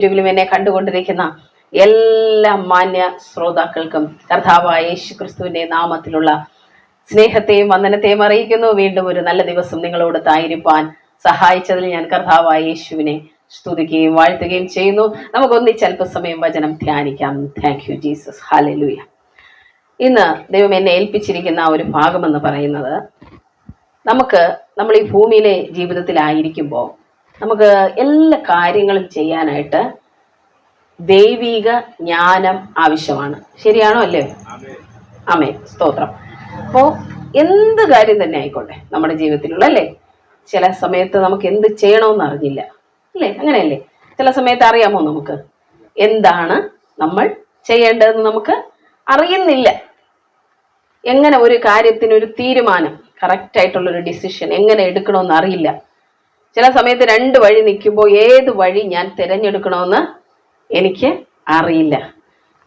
യൂട്യൂബിലും എന്നെ കണ്ടുകൊണ്ടിരിക്കുന്ന എല്ലാ മാന്യ ശ്രോതാക്കൾക്കും കർത്താവായ യേശു ക്രിസ്തുവിന്റെ നാമത്തിലുള്ള സ്നേഹത്തെയും വന്ദനത്തെയും അറിയിക്കുന്നു. വീണ്ടും ഒരു നല്ല ദിവസം നിങ്ങളോട് തായിരിക്കാൻ സഹായിച്ചതിൽ ഞാൻ കർത്താവായ യേശുവിനെ സ്തുതിക്കുകയും വാഴ്ത്തുകയും ചെയ്യുന്നു. നമുക്കൊന്നിച്ച് അല്പസമയം വചനം ധ്യാനിക്കാം. Thank you Jesus. ഹല്ലേലൂയ. ഇന്ന് ദൈവം എന്നെ ഏൽപ്പിച്ചിരിക്കുന്ന ഒരു ഭാഗമെന്ന് പറയുന്നത്, നമ്മൾ ഈ ഭൂമിയിലെ ജീവിതത്തിലായിരിക്കുമ്പോൾ നമുക്ക് എല്ലാ കാര്യങ്ങളും ചെയ്യാനായിട്ട് ദൈവിക ജ്ഞാനം ആവശ്യമാണ്. ശരിയാണോ അല്ലേ? ആമേൻ, സ്തോത്രം. അപ്പോൾ എന്ത് കാര്യം തന്നെ ആയിക്കോട്ടെ നമ്മുടെ ജീവിതത്തിലുള്ള, അല്ലേ, ചില സമയത്ത് നമുക്ക് എന്ത് ചെയ്യണമെന്ന് അറിഞ്ഞില്ല, അല്ലേ? അങ്ങനെയല്ലേ? ചില സമയത്ത് അറിയാമോ നമുക്ക് എന്താണ് നമ്മൾ ചെയ്യേണ്ടതെന്ന് നമുക്ക് അറിയുന്നില്ല. എങ്ങനെ ഒരു കാര്യത്തിനൊരു തീരുമാനം, കറക്റ്റായിട്ടുള്ളൊരു ഡിസിഷൻ എങ്ങനെ എടുക്കണമെന്ന് അറിയില്ല. ചില സമയത്ത് രണ്ട് വഴി നിൽക്കുമ്പോൾ ഏത് വഴി ഞാൻ തിരഞ്ഞെടുക്കണമെന്ന് എനിക്ക് അറിയില്ല.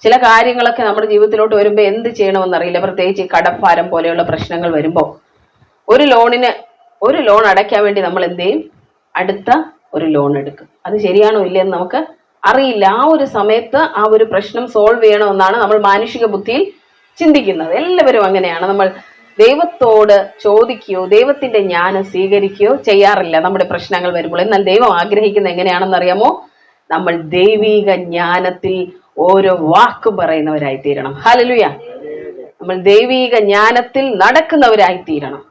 ചില കാര്യങ്ങളൊക്കെ നമ്മുടെ ജീവിതത്തിലോട്ട് വരുമ്പോൾ എന്ത് ചെയ്യണമെന്ന് അറിയില്ല. പ്രത്യേകിച്ച് കടഭാരം പോലെയുള്ള പ്രശ്നങ്ങൾ വരുമ്പോൾ ഒരു ലോൺ അടയ്ക്കാൻ വേണ്ടി നമ്മൾ എന്ത് ചെയ്യും? അടുത്ത ഒരു ലോൺ എടുക്കും. അത് ശരിയാണോ ഇല്ലയെന്ന് നമുക്ക് അറിയില്ല. ആ ഒരു സമയത്ത് ആ ഒരു പ്രശ്നം സോൾവ് ചെയ്യണമെന്നാണ് നമ്മൾ മാനുഷിക ബുദ്ധിയിൽ ചിന്തിക്കുന്നത്. എല്ലാവരും അങ്ങനെയാണ്. നമ്മൾ ദൈവത്തോട് ചോദിക്കുകയോ ദൈവത്തിന്റെ ജ്ഞാനം സ്വീകരിക്കുകയോ ചെയ്യാറില്ല നമ്മുടെ പ്രശ്നങ്ങൾ വരുമ്പോൾ. എന്നാൽ ദൈവം ആഗ്രഹിക്കുന്നത് എങ്ങനെയാണെന്ന് അറിയാമോ? നമ്മൾ ദൈവിക ജ്ഞാനത്തിൽ ഓരോ വാക്കും പറയുന്നവരായി തീരണം. ഹല്ലേലൂയ. നമ്മൾ ദൈവിക ജ്ഞാനത്തിൽ നടക്കുന്നവരായി തീരണം.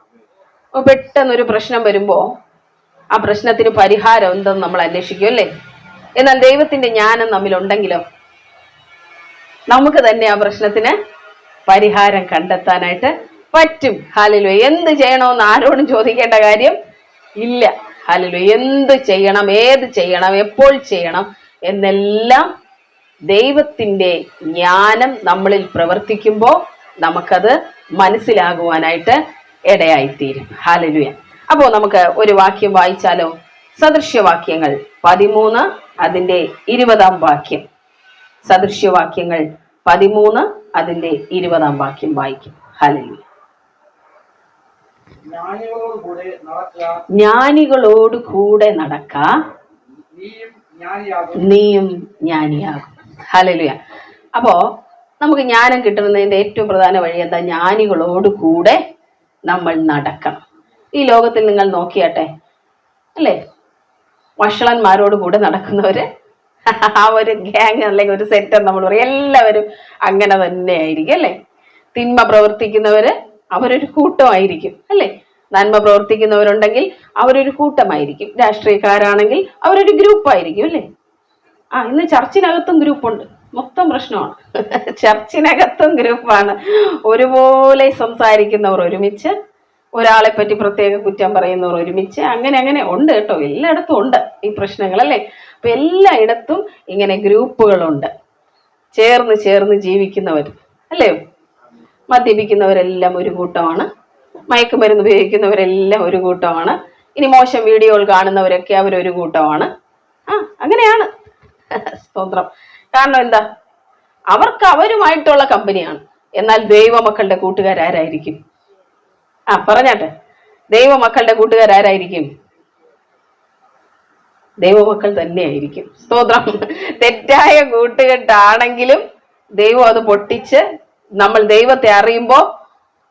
അപ്പോൾ പെട്ടെന്നൊരു പ്രശ്നം വരുമ്പോൾ ആ പ്രശ്നത്തിന് പരിഹാരം എന്തെന്ന് നമ്മൾ അന്വേഷിക്കും, അല്ലേ? എന്നാൽ ദൈവത്തിന്റെ ജ്ഞാനം നമ്മിലുണ്ടെങ്കിലോ നമുക്ക് തന്നെ ആ പ്രശ്നത്തിന് പരിഹാരം കണ്ടെത്താനായിട്ട് പറ്റും. ഹല്ലേലൂയ. എന്ത് ചെയ്യണമെന്ന് ആരോടും ചോദിക്കേണ്ട കാര്യം ഇല്ല. ഹല്ലേലൂയ. എന്ത് ചെയ്യണം, ഏത് ചെയ്യണം, എപ്പോൾ ചെയ്യണം എന്നെല്ലാം ദൈവത്തിന്റെ ജ്ഞാനം നമ്മളിൽ പ്രവർത്തിക്കുമ്പോൾ നമുക്കത് മനസ്സിലാകുവാനായിട്ട് ഇടയായിത്തീരും. ഹല്ലേലൂയ. അപ്പോൾ നമുക്ക് ഒരു വാക്യം വായിച്ചാലോ? സദൃശ്യവാക്യങ്ങൾ 13 അതിന്റെ 20 വാക്യം. സദൃശ്യവാക്യങ്ങൾ 13 അതിന്റെ 20 വാക്യം വായിക്കും. ഹല്ലേലൂയ. ജ്ഞാനികളോട് കൂടെ നടക്ക, നീയും ജ്ഞാനിയാകും. ഹല്ലേലൂയ. അപ്പോ നമുക്ക് ജ്ഞാനം കിട്ടുന്നതിന്റെ ഏറ്റവും പ്രധാന വഴി എന്താ? ജ്ഞാനികളോട് കൂടെ നമ്മൾ നടക്കണം. ഈ ലോകത്തിൽ നിങ്ങൾ നോക്കിയാട്ടെ, അല്ലേ, വഷളന്മാരോട് കൂടെ നടക്കുന്നവര് ആ ഒരു ഗ്യാങ് അല്ലെങ്കിൽ ഒരു സെറ്റ് നമ്മൾ പറയും, എല്ലാവരും അങ്ങനെ തന്നെ ആയിരിക്കും, അല്ലേ? തിന്മ പ്രവർത്തിക്കുന്നവര് അവരൊരു കൂട്ടമായിരിക്കും, അല്ലേ? നന്മ പ്രവർത്തിക്കുന്നവരുണ്ടെങ്കിൽ അവരൊരു കൂട്ടമായിരിക്കും. രാഷ്ട്രീയക്കാരാണെങ്കിൽ അവരൊരു ഗ്രൂപ്പായിരിക്കും, അല്ലേ? ഇന്ന് ചർച്ചിനകത്തും ഗ്രൂപ്പുണ്ട്. മൊത്തം പ്രശ്നമാണ്. ചർച്ചിനകത്തും ഗ്രൂപ്പാണ്. ഒരുപോലെ സംസാരിക്കുന്നവർ ഒരുമിച്ച്, ഒരാളെ പറ്റി പ്രത്യേക കുറ്റം പറയുന്നവർ ഒരുമിച്ച്, അങ്ങനെ ഉണ്ട് കേട്ടോ. എല്ലായിടത്തും ഉണ്ട് ഈ പ്രശ്നങ്ങൾ, അല്ലേ? അപ്പൊ എല്ലായിടത്തും ഇങ്ങനെ ഗ്രൂപ്പുകളുണ്ട്. ചേർന്ന് ജീവിക്കുന്നവർ, അല്ലേ? മദ്യപിക്കുന്നവരെല്ലാം ഒരു കൂട്ടമാണ്. മയക്കുമരുന്ന് ഉപയോഗിക്കുന്നവരെല്ലാം ഒരു കൂട്ടമാണ്. ഇനി മോശം വീഡിയോകൾ കാണുന്നവരൊക്കെ അവരൊരു കൂട്ടമാണ്. അങ്ങനെയാണ്. സ്തോത്രം. കാരണം എന്താ? അവർക്ക് അവരുമായിട്ടുള്ള കമ്പനിയാണ്. എന്നാൽ ദൈവമക്കളുടെ കൂട്ടുകാരായിരിക്കും? പറഞ്ഞാട്ടെ, ദൈവമക്കളുടെ കൂട്ടുകാരായിരിക്കും? ദൈവമക്കൾ തന്നെയായിരിക്കും. സ്തോത്രം. തെറ്റായ കൂട്ടുകെട്ടാണെങ്കിലും ദൈവം അത് പൊട്ടിച്ച് നമ്മൾ ദൈവത്തെ അറിയുമ്പോൾ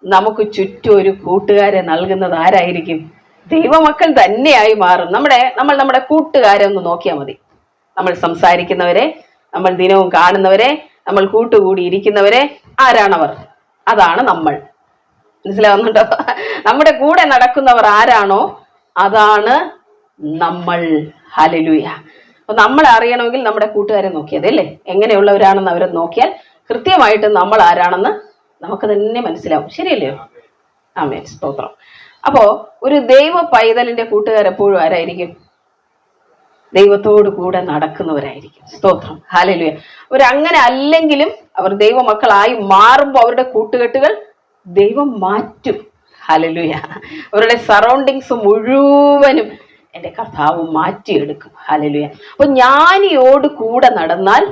നമുക്ക് ചുറ്റും ഒരു കൂട്ടുകാരെ നൽകുന്നത് ആരായിരിക്കും? ദൈവമക്കൾ തന്നെയായി മാറും. നമ്മൾ നമ്മുടെ കൂട്ടുകാരെ ഒന്ന് നോക്കിയാൽ മതി. നമ്മൾ സംസാരിക്കുന്നവരെ, നമ്മൾ ദിനവും കാണുന്നവരെ, നമ്മൾ കൂട്ടുകൂടി ഇരിക്കുന്നവരെ, ആരാണവർ? അതാണ് നമ്മൾ. മനസ്സിലാവുന്നുണ്ടോ? നമ്മുടെ കൂടെ നടക്കുന്നവർ ആരാണോ അതാണ് നമ്മൾ. ഹല്ലേലൂയ. അപ്പൊ നമ്മൾ അറിയണമെങ്കിൽ നമ്മുടെ കൂട്ടുകാരെ നോക്കിയത്, അല്ലേ? എങ്ങനെയുള്ളവരാണെന്ന് അവരെ നോക്കിയാൽ കൃത്യമായിട്ട് നമ്മൾ ആരാണെന്ന് നമുക്ക് തന്നെ മനസ്സിലാവും. ശരിയല്ലയോ? ആമേൻ, സ്തോത്രം. അപ്പോ ഒരു ദൈവ പൈതലിന്റെ കൂട്ടുകാർ എപ്പോഴും ആരായിരിക്കും? ദൈവത്തോട് കൂടെ നടക്കുന്നവരായിരിക്കും. സ്തോത്രം. ഹല്ലേലൂയ. അവരങ്ങനെ അല്ലെങ്കിലും അവർ ദൈവമക്കളായി മാറുമ്പോൾ അവരുടെ കൂട്ടുകെട്ടുകൾ ദൈവം മാറ്റും. ഹല്ലേലൂയ. അവരുടെ സറൗണ്ടിങ്സ് മുഴുവനും എൻ്റെ കർത്താവ് മാറ്റിയെടുക്കും. ഹല്ലേലൂയ. അപ്പൊ ജ്ഞാനിയോട് കൂടെ നടന്നാൽ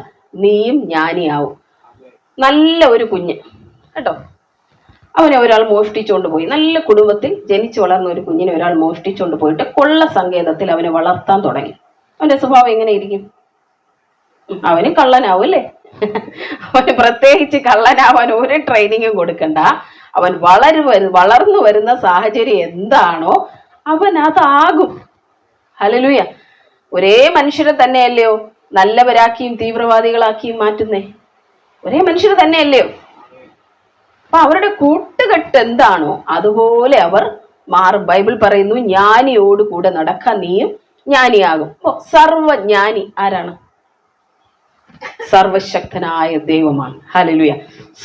നീയും ജ്ഞാനിയാവും. നല്ല ഒരു കുഞ്ഞ് കേട്ടോ, അവനെ ഒരാൾ മോഷ്ടിച്ചുകൊണ്ട് പോയി. നല്ല കുടുംബത്തിൽ ജനിച്ചു വളർന്ന ഒരു കുഞ്ഞിനെ ഒരാൾ മോഷ്ടിച്ചുകൊണ്ട് പോയിട്ട് കൊള്ള സങ്കേതത്തിൽ അവനെ വളർത്താൻ തുടങ്ങി. അവന്റെ സ്വഭാവം എങ്ങനെ ഇരിക്കും? അവന് കള്ളനാവും അല്ലേ? അവന് പ്രത്യേകിച്ച് കള്ളനാവാൻ ഒരു ട്രെയിനിങ്ങും കൊടുക്കണ്ട. അവൻ വളർന്നു വരുന്ന സാഹചര്യം എന്താണോ അവൻ അതാകും. ഹല്ലേലൂയ. ഒരേ മനുഷ്യരെ തന്നെയല്ലയോ നല്ലവരാക്കിയും തീവ്രവാദികളാക്കിയും മാറ്റുന്നേ? ഒരേ മനുഷ്യർ തന്നെയല്ലയോ? അപ്പൊ അവരുടെ കൂട്ടുകെട്ട് എന്താണോ അതുപോലെ അവർ മാറും. ബൈബിൾ പറയുന്നു, ജ്ഞാനിയോട് കൂടെ നടക്കാൻ നീയും ജ്ഞാനിയാകും. അപ്പൊ സർവജ്ഞാനി ആരാണ്? സർവശക്തനായ ദൈവമാണ്. ഹല്ലേലൂയ.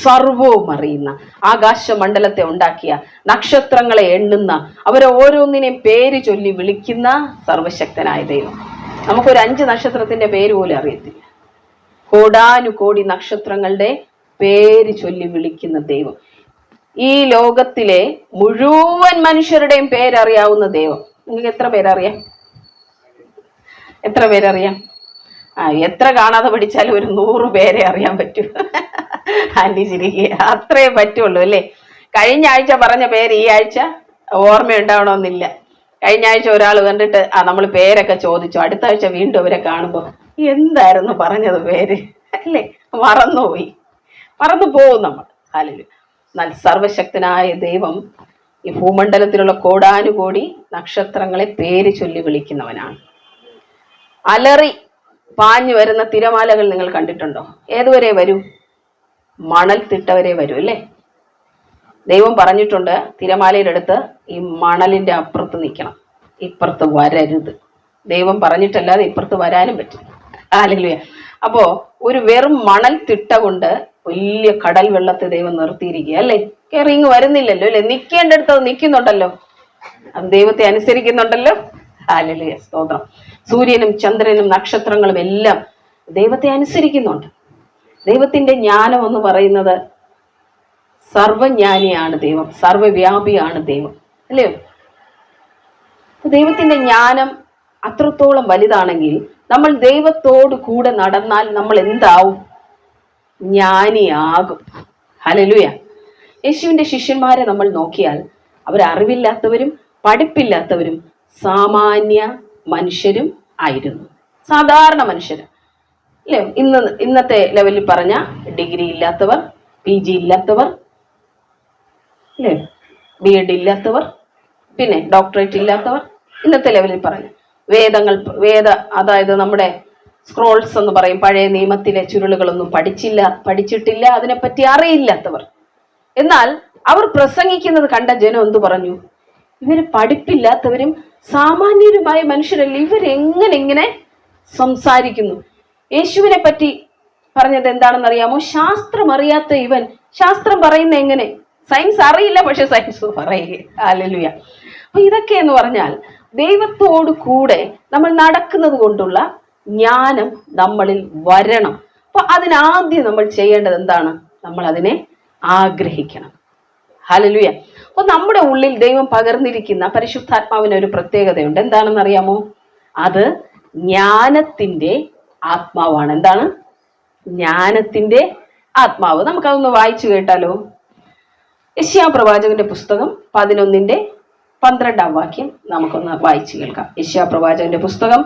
സർവവും അറിയുന്ന, ആകാശമണ്ഡലത്തെ ഉണ്ടാക്കിയ, നക്ഷത്രങ്ങളെ എണ്ണുന്ന, അവരെ ഓരോന്നിനെയും പേര് ചൊല്ലി വിളിക്കുന്ന സർവശക്തനായ ദൈവം. നമുക്കൊരു 5 നക്ഷത്രത്തിന്റെ പേര് പോലും അറിയത്തില്ല. കോടാനുകോടി നക്ഷത്രങ്ങളുടെ പേര് ചൊല്ലി വിളിക്കുന്ന ദൈവം. ഈ ലോകത്തിലെ മുഴുവൻ മനുഷ്യരുടെയും പേരറിയാവുന്ന ദൈവം. നിങ്ങൾക്ക് എത്ര പേരറിയാം? എത്ര പേരറിയാം? എത്ര കാണാതെ പഠിച്ചാലും ഒരു 100 പേരെ അറിയാൻ പറ്റൂ. ആന്റി ചിരിക്കുക, അത്രേ പറ്റുള്ളൂ അല്ലേ? കഴിഞ്ഞ ആഴ്ച പറഞ്ഞ പേര് ഈ ആഴ്ച ഓർമ്മയുണ്ടാവണമെന്നില്ല. കഴിഞ്ഞ ആഴ്ച ഒരാൾ കണ്ടിട്ട് നമ്മൾ പേരൊക്കെ ചോദിച്ചു, അടുത്ത ആഴ്ച വീണ്ടും അവരെ കാണുമ്പോൾ എന്തായിരുന്നു പറഞ്ഞത് പേര് അല്ലേ? മറന്നുപോയി, മറന്നു പോകും നമ്മൾ. ഹല്ലേലൂയ. എന്നാൽ സർവശക്തനായ ദൈവം ഈ ഭൂമണ്ഡലത്തിലുള്ള കോടാനുകോടി നക്ഷത്രങ്ങളെ പേര് ചൊല്ലി വിളിക്കുന്നവനാണ്. അലറി പാഞ്ഞു വരുന്ന തിരമാലകൾ നിങ്ങൾ കണ്ടിട്ടുണ്ടോ? ഏതുവരെ വരും? മണൽ തിട്ട വരെ വരും അല്ലേ? ദൈവം പറഞ്ഞിട്ടുണ്ട്, തിരമാലയുടെ അടുത്ത് ഈ മണലിന്റെ അപ്പുറത്ത് നിൽക്കണം, ഇപ്പുറത്ത് വരരുത്. ദൈവം പറഞ്ഞിട്ടല്ലാതെ ഇപ്പുറത്ത് വരാനും പറ്റും. ഹല്ലേലൂയ. അപ്പോ ഒരു വെറും മണൽ തിട്ട കൊണ്ട് വലിയ കടൽ വെള്ളത്തെ ദൈവം നിർത്തിയിരിക്കുക അല്ലേ? കയറിങ് വരുന്നില്ലല്ലോ അല്ലെ? നിൽക്കേണ്ടടുത്ത് അത് നിൽക്കുന്നുണ്ടല്ലോ, അത് ദൈവത്തെ അനുസരിക്കുന്നുണ്ടല്ലോ. ഹല്ലേലൂയ, സ്തോത്രം. സൂര്യനും ചന്ദ്രനും നക്ഷത്രങ്ങളും എല്ലാം ദൈവത്തെ അനുസരിക്കുന്നുണ്ട്. ദൈവത്തിന്റെ ജ്ഞാനം എന്ന് പറയുന്നത്, സർവജ്ഞാനിയാണ് ദൈവം, സർവവ്യാപിയാണ് ദൈവം അല്ലയോ? ദൈവത്തിന്റെ ജ്ഞാനം അത്രത്തോളം വലുതാണെങ്കിൽ നമ്മൾ ദൈവത്തോട് കൂടെ നടന്നാൽ നമ്മൾ എന്താവും? ജ്ഞാനിയാകും. ഹല്ലേലൂയ. യേശുവിന്റെ ശിഷ്യന്മാരെ നമ്മൾ നോക്കിയാൽ അവർ അറിവില്ലാത്തവരും പഠിപ്പില്ലാത്തവരും സാമാന്യ മനുഷ്യരും ആയിരുന്നു. സാധാരണ മനുഷ്യര് അല്ലേ? ഇന്നത്തെ ലെവലിൽ പറഞ്ഞ ഡിഗ്രി ഇല്ലാത്തവർ, PG ഇല്ലാത്തവർ അല്ലേ, BEd ഇല്ലാത്തവർ, പിന്നെ ഡോക്ടറേറ്റ് ഇല്ലാത്തവർ, ഇന്നത്തെ ലെവലിൽ പറഞ്ഞു. അതായത് നമ്മുടെ സ്ക്രോൾസ് എന്ന് പറയും, പഴയ നിയമത്തിലെ ചുരുളുകളൊന്നും പഠിച്ചിട്ടില്ല, അതിനെപ്പറ്റി അറിയില്ലാത്തവർ. എന്നാൽ അവർ പ്രസംഗിക്കുന്നത് കണ്ട ജനം എന്തു പറഞ്ഞു? ഇവര് പഠിപ്പില്ലാത്തവരും സാമാന്യരുമായ മനുഷ്യരല്ല, ഇവരെങ്ങനെ ഇങ്ങനെ സംസാരിക്കുന്നു? യേശുവിനെ പറ്റി പറഞ്ഞത് എന്താണെന്ന് അറിയാമോ? ശാസ്ത്രം അറിയാത്ത ഇവൻ ശാസ്ത്രം പറയുന്ന എങ്ങനെ? സയൻസ് അറിയില്ല, പക്ഷെ സയൻസ് പറയുക. ഹല്ലേലൂയ. അപ്പൊ ഇതൊക്കെ എന്ന് പറഞ്ഞാൽ ദൈവത്തോട് കൂടെ നമ്മൾ നടക്കുന്നത് കൊണ്ടുള്ള ജ്ഞാനം നമ്മളിൽ വരണം. അപ്പൊ അതിനാദ്യം നമ്മൾ ചെയ്യേണ്ടത് എന്താണ്? നമ്മൾ അതിനെ ആഗ്രഹിക്കണം. ഹല്ലേലൂയ. അപ്പൊ നമ്മുടെ ഉള്ളിൽ ദൈവം പകർന്നിരിക്കുന്ന പരിശുദ്ധാത്മാവിന് ഒരു പ്രത്യേകതയുണ്ട്. എന്താണെന്ന് അറിയാമോ? അത് ജ്ഞാനത്തിന്റെ ആത്മാവാണ്. എന്താണ്? ജ്ഞാനത്തിന്റെ ആത്മാവ്. നമുക്കതൊന്ന് വായിച്ചു കേട്ടാലോ? യെശയ്യാ പ്രവാചകന്റെ പുസ്തകം 11:12 വാക്യം നമുക്കൊന്ന് വായിച്ചു കേൾക്കാം. യെശയ്യാ പ്രവാചകന്റെ പുസ്തകം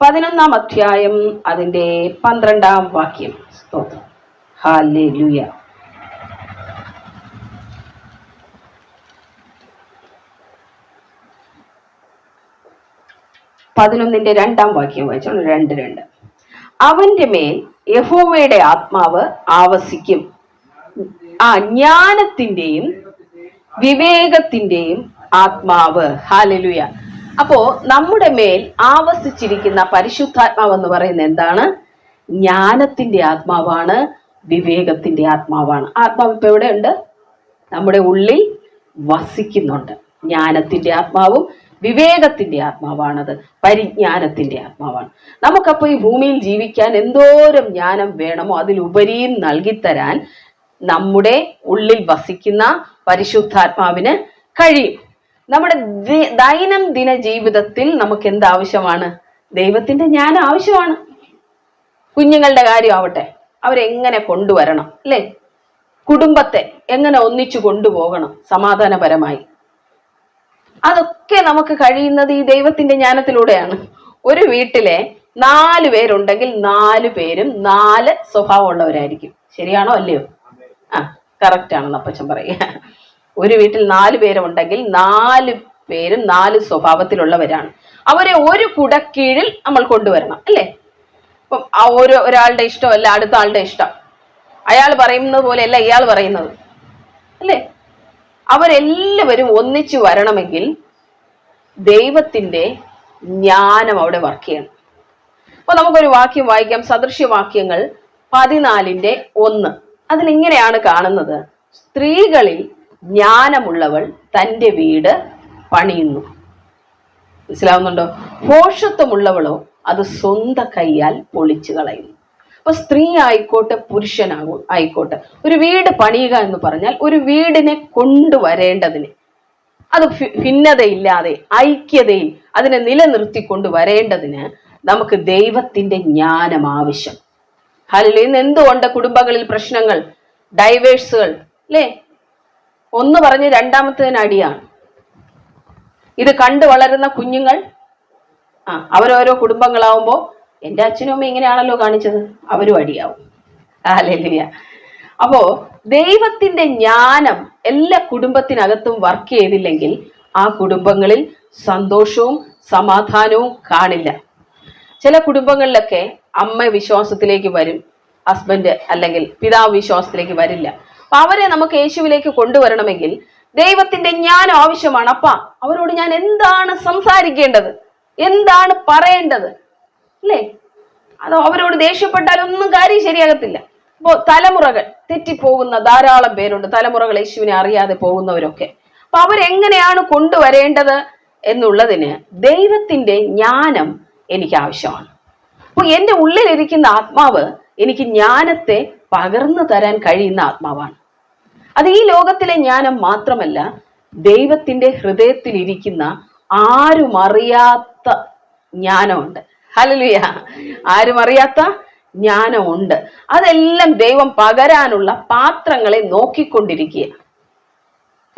11 അധ്യായം അതിന്റെ 12 വാക്യം. സ്തോത്രം. ഹല്ലേലൂയ. പതിനൊന്നിന്റെ 2 വാക്യം വായിച്ചോളൂ. 2:2. അവന്റെ മേൽ യഹോവയുടെ ആത്മാവ് ആവസിക്കും, ജ്ഞാനത്തിന്റെയും വിവേകത്തിന്റെയും ആത്മാവ്. ഹല്ലേലൂയ. അപ്പോ നമ്മുടെ മേൽ ആവസിച്ചിരിക്കുന്ന പരിശുദ്ധാത്മാവ് എന്ന് പറയുന്നത് എന്താണ്? ജ്ഞാനത്തിന്റെ ആത്മാവാണ്, വിവേകത്തിന്റെ ആത്മാവാണ്. ആത്മാവ് ഇപ്പൊ എവിടെ ഉണ്ട്? നമ്മുടെ ഉള്ളിൽ വസിക്കുന്നുണ്ട്. ജ്ഞാനത്തിന്റെ ആത്മാവും വിവേകത്തിന്റെ ആത്മാവാണത്, പരിജ്ഞാനത്തിന്റെ ആത്മാവാണ്. നമുക്കപ്പോ ഈ ഭൂമിയിൽ ജീവിക്കാൻ എന്തോരം ജ്ഞാനം വേണമോ അതിലുപരിയും നൽകിത്തരാൻ നമ്മുടെ ഉള്ളിൽ വസിക്കുന്ന പരിശുദ്ധാത്മാവിന് കഴിയും. നമ്മുടെ ദൈനംദിന ജീവിതത്തിൽ നമുക്ക് എന്താവശ്യമാണ്? ദൈവത്തിന്റെ ജ്ഞാനം ആവശ്യമാണ്. കുഞ്ഞുങ്ങളുടെ കാര്യമാവട്ടെ, അവരെങ്ങനെ കൊണ്ടുവരണം അല്ലേ? കുടുംബത്തെ എങ്ങനെ ഒന്നിച്ചു കൊണ്ടുപോകണം സമാധാനപരമായി, അതൊക്കെ നമുക്ക് കഴിയുന്നത് ഈ ദൈവത്തിന്റെ ജ്ഞാനത്തിലൂടെയാണ്. ഒരു വീട്ടിലെ 4 പേരുണ്ടെങ്കിൽ 4 പേരും 4 സ്വഭാവമുള്ളവരായിരിക്കും. ശരിയാണോ അല്ലയോ? ആ, കറക്റ്റ് ആണെന്ന് അപ്പച്ചൻ പറയുക. ഒരു വീട്ടിൽ 4 പേരുണ്ടെങ്കിൽ 4 പേരും 4 സ്വഭാവത്തിലുള്ളവരാണ്. അവരെ ഒരു കുടക്കീഴിൽ നമ്മൾ കൊണ്ടുവരണം, അല്ലേ? ഇപ്പം ആ ഒരാളുടെ ഇഷ്ടമല്ല അടുത്ത ആളുടെ ഇഷ്ടം, അയാൾ പറയുന്നത് പോലെയല്ല ഇയാൾ പറയുന്നത്, അല്ലേ? അവരെല്ലാവരും ഒന്നിച്ചു വരണമെങ്കിൽ ദൈവത്തിന്റെ ജ്ഞാനം അവിടെ വർക്ക് ചെയ്യണം. അപ്പൊ നമുക്കൊരു വാക്യം വായിക്കാം, സദൃശ്യവാക്യങ്ങൾ 14:1. അതിലിങ്ങനെയാണ് കാണുന്നത്: സ്ത്രീകളിൽ ജ്ഞാനമുള്ളവൾ തൻ്റെ വീട് പണിയുന്നു. മനസ്സിലാവുന്നുണ്ടോ? ഭോഷത്വമുള്ളവളോ അത് സ്വന്തം കൈയാൽ പൊളിച്ചു കളയുന്നു. അപ്പൊ സ്ത്രീ ആയിക്കോട്ടെ ആയിക്കോട്ടെ, ഒരു വീട് പണിയുക എന്ന് പറഞ്ഞാൽ ഒരു വീടിനെ കൊണ്ടുവരേണ്ടതിന്, അത് ഭിന്നതയില്ലാതെ ഐക്യതയിൽ അതിനെ നിലനിർത്തിക്കൊണ്ട് വരേണ്ടതിന് നമുക്ക് ദൈവത്തിന്റെ ജ്ഞാനം ആവശ്യം. ഹല്ലേലൂയ. ഇന്ന് എന്തുകൊണ്ട് കുടുംബങ്ങളിൽ പ്രശ്നങ്ങൾ, ഡൈവേഴ്സുകൾ, അല്ലേ? ഒന്ന് പറഞ്ഞ് രണ്ടാമത്തേതിന് അടിയാണ്. ഇത് കണ്ടു വളരുന്ന കുഞ്ഞുങ്ങൾ അവരോരോ കുടുംബങ്ങളാവുമ്പോ എൻ്റെ അച്ഛനും അമ്മ ഇങ്ങനെയാണല്ലോ കാണിച്ചത്, അവരും അടിയാവും. ഹല്ലേലൂയ. അപ്പോ ദൈവത്തിന്റെ ജ്ഞാനം എല്ലാ കുടുംബത്തിനകത്തും വർക്ക് ചെയ്തില്ലെങ്കിൽ ആ കുടുംബങ്ങളിൽ സന്തോഷവും സമാധാനവും കാണില്ല. ചില കുടുംബങ്ങളിലൊക്കെ അമ്മ വിശ്വാസത്തിലേക്ക് വരും, ഹസ്ബൻഡ് അല്ലെങ്കിൽ പിതാവ് വിശ്വാസത്തിലേക്ക് വരില്ല. അപ്പൊ അവരെ നമുക്ക് യേശുവിലേക്ക് കൊണ്ടുവരണമെങ്കിൽ ദൈവത്തിന്റെ ജ്ഞാനം ആവശ്യമാണ്. അപ്പ അവരോട് ഞാൻ എന്താണ് സംസാരിക്കേണ്ടത്, എന്താണ് പറയേണ്ടത്, അല്ലേ? അത് അവരോട് ദേഷ്യപ്പെട്ടാലൊന്നും കാര്യം ശരിയാകത്തില്ല. അപ്പോ തലമുറകൾ തെറ്റിപ്പോകുന്ന ധാരാളം പേരുണ്ട്, തലമുറകൾ യേശുവിനെ അറിയാതെ പോകുന്നവരൊക്കെ. അപ്പൊ അവരെങ്ങനെയാണ് കൊണ്ടുവരേണ്ടത് എന്നുള്ളതിന് ദൈവത്തിന്റെ ജ്ഞാനം എനിക്ക് ആവശ്യമാണ്. അപ്പൊ എൻ്റെ ഉള്ളിലിരിക്കുന്ന ആത്മാവ് എനിക്ക് ജ്ഞാനത്തെ പകർന്നു തരാൻ കഴിയുന്ന ആത്മാവാണ്. അത് ഈ ലോകത്തിലെ ജ്ഞാനം മാത്രമല്ല, ദൈവത്തിന്റെ ഹൃദയത്തിൽ ഇരിക്കുന്ന ആരും അറിയാത്ത ജ്ഞാനമുണ്ട്. ഹല്ലേലൂയ. ആരും അറിയാത്ത ജ്ഞാനമുണ്ട്. അതെല്ലാം ദൈവം പകരാനുള്ള പാത്രങ്ങളെ നോക്കിക്കൊണ്ടിരിക്കുക.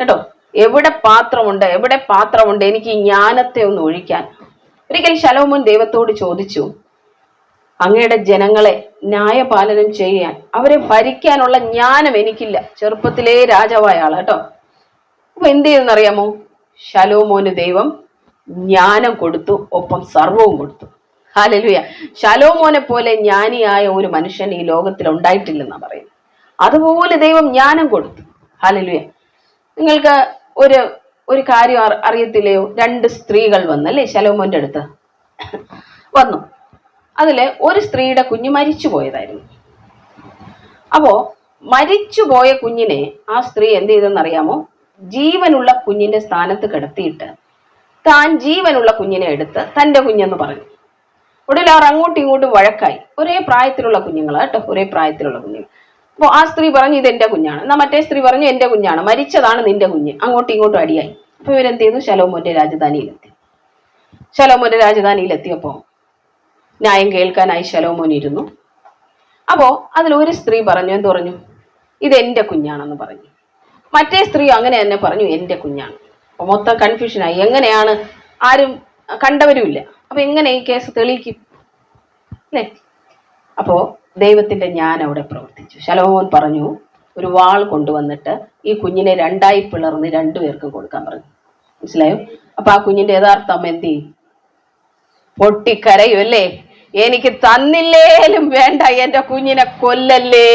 കേട്ടോ, എവിടെ പാത്രമുണ്ട് എനിക്ക് ഈ ജ്ഞാനത്തെ ഒന്ന് ഒഴിക്കാൻ. ഒരിക്കൽ ശലോമോൻ ദൈവത്തോട് ചോദിച്ചു, അങ്ങയുടെ ജനങ്ങളെ ന്യായപാലനം ചെയ്യാൻ, അവരെ ഭരിക്കാനുള്ള ജ്ഞാനം എനിക്കില്ല. ചെറുപ്പത്തിലേ രാജാവായ ആള് കേട്ടോ. അപ്പൊ എന്ത് ചെയ്തെന്നറിയാമോ? ശലോമോന് ദൈവം ജ്ഞാനം കൊടുത്തു, ഒപ്പം സർവവും കൊടുത്തു. ഹല്ലേലൂയ. ശലോമോനെ പോലെ ജ്ഞാനിയായ ഒരു മനുഷ്യൻ ഈ ലോകത്തിൽ ഉണ്ടായിട്ടില്ലെന്നാ പറയുന്നത്. അതുപോലെ ദൈവം ജ്ഞാനം കൊടുത്തു. ഹല്ലേലൂയ. നിങ്ങൾക്ക് ഒരു കാര്യം അറിയത്തില്ലയോ? 2 സ്ത്രീകൾ വന്നല്ലേ ശലോമോന്റെ അടുത്ത് വന്നു. അതില് ഒരു സ്ത്രീയുടെ കുഞ്ഞ് മരിച്ചു പോയതായിരുന്നു. അപ്പോ മരിച്ചുപോയ കുഞ്ഞിനെ ആ സ്ത്രീ എന്ത് ചെയ്തെന്നറിയാമോ? ജീവനുള്ള കുഞ്ഞിന്റെ സ്ഥാനത്ത് കിടത്തിയിട്ട് താൻ ജീവനുള്ള കുഞ്ഞിനെ എടുത്ത് തൻ്റെ കുഞ്ഞെന്ന് പറഞ്ഞു. ഒടുവിൽ അവർ അങ്ങോട്ടും ഇങ്ങോട്ടും വഴക്കായി. ഒരേ പ്രായത്തിലുള്ള കുഞ്ഞുങ്ങളാ കേട്ടോ, ഒരേ പ്രായത്തിലുള്ള കുഞ്ഞുങ്ങൾ. അപ്പോൾ ആ സ്ത്രീ പറഞ്ഞു ഇത് എൻ്റെ കുഞ്ഞാണ്, എന്നാ മറ്റേ സ്ത്രീ പറഞ്ഞു എൻ്റെ കുഞ്ഞാണ്, മരിച്ചതാണ് നിന്റെ കുഞ്ഞ്. അങ്ങോട്ടും ഇങ്ങോട്ടും അടിയായി. അപ്പൊ ഇവരെന്ത് ചെയ്തു? ശലോമോന്റെ രാജധാനിയിലെത്തിയപ്പോ ന്യായം കേൾക്കാനായി ശലോമോൻ ഇരുന്നു. അപ്പോ അതിലൊരു സ്ത്രീ പറഞ്ഞു, എന്ത് പറഞ്ഞു? ഇത് എൻ്റെ കുഞ്ഞാണെന്ന് പറഞ്ഞു. മറ്റേ സ്ത്രീ അങ്ങനെ തന്നെ പറഞ്ഞു, എൻ്റെ കുഞ്ഞാണ്. അപ്പൊ മൊത്തം കൺഫ്യൂഷനായി. എങ്ങനെയാണ്? ആരും കണ്ടവരുമില്ല. അപ്പൊ എങ്ങനെ ഈ കേസ് തെളിയിക്കും, അല്ലേ? അപ്പോ ദൈവത്തിന്റെ ജ്ഞാനം അവിടെ പ്രവർത്തിച്ചു. ശലോമോൻ പറഞ്ഞു, ഒരു വാൾ കൊണ്ടുവന്നിട്ട് ഈ കുഞ്ഞിനെ 2ആയി പിളർന്ന് 2 പേർക്കും കൊടുക്കാൻ പറഞ്ഞു. മനസ്സിലായോ? അപ്പൊ ആ കുഞ്ഞിന്റെ യഥാർത്ഥ അമ്മ എന്ത് ചെയ്യും? പൊട്ടിക്കരയും, അല്ലേ? എനിക്ക് തന്നില്ലേലും വേണ്ട, എന്റെ കുഞ്ഞിനെ കൊല്ലല്ലേ.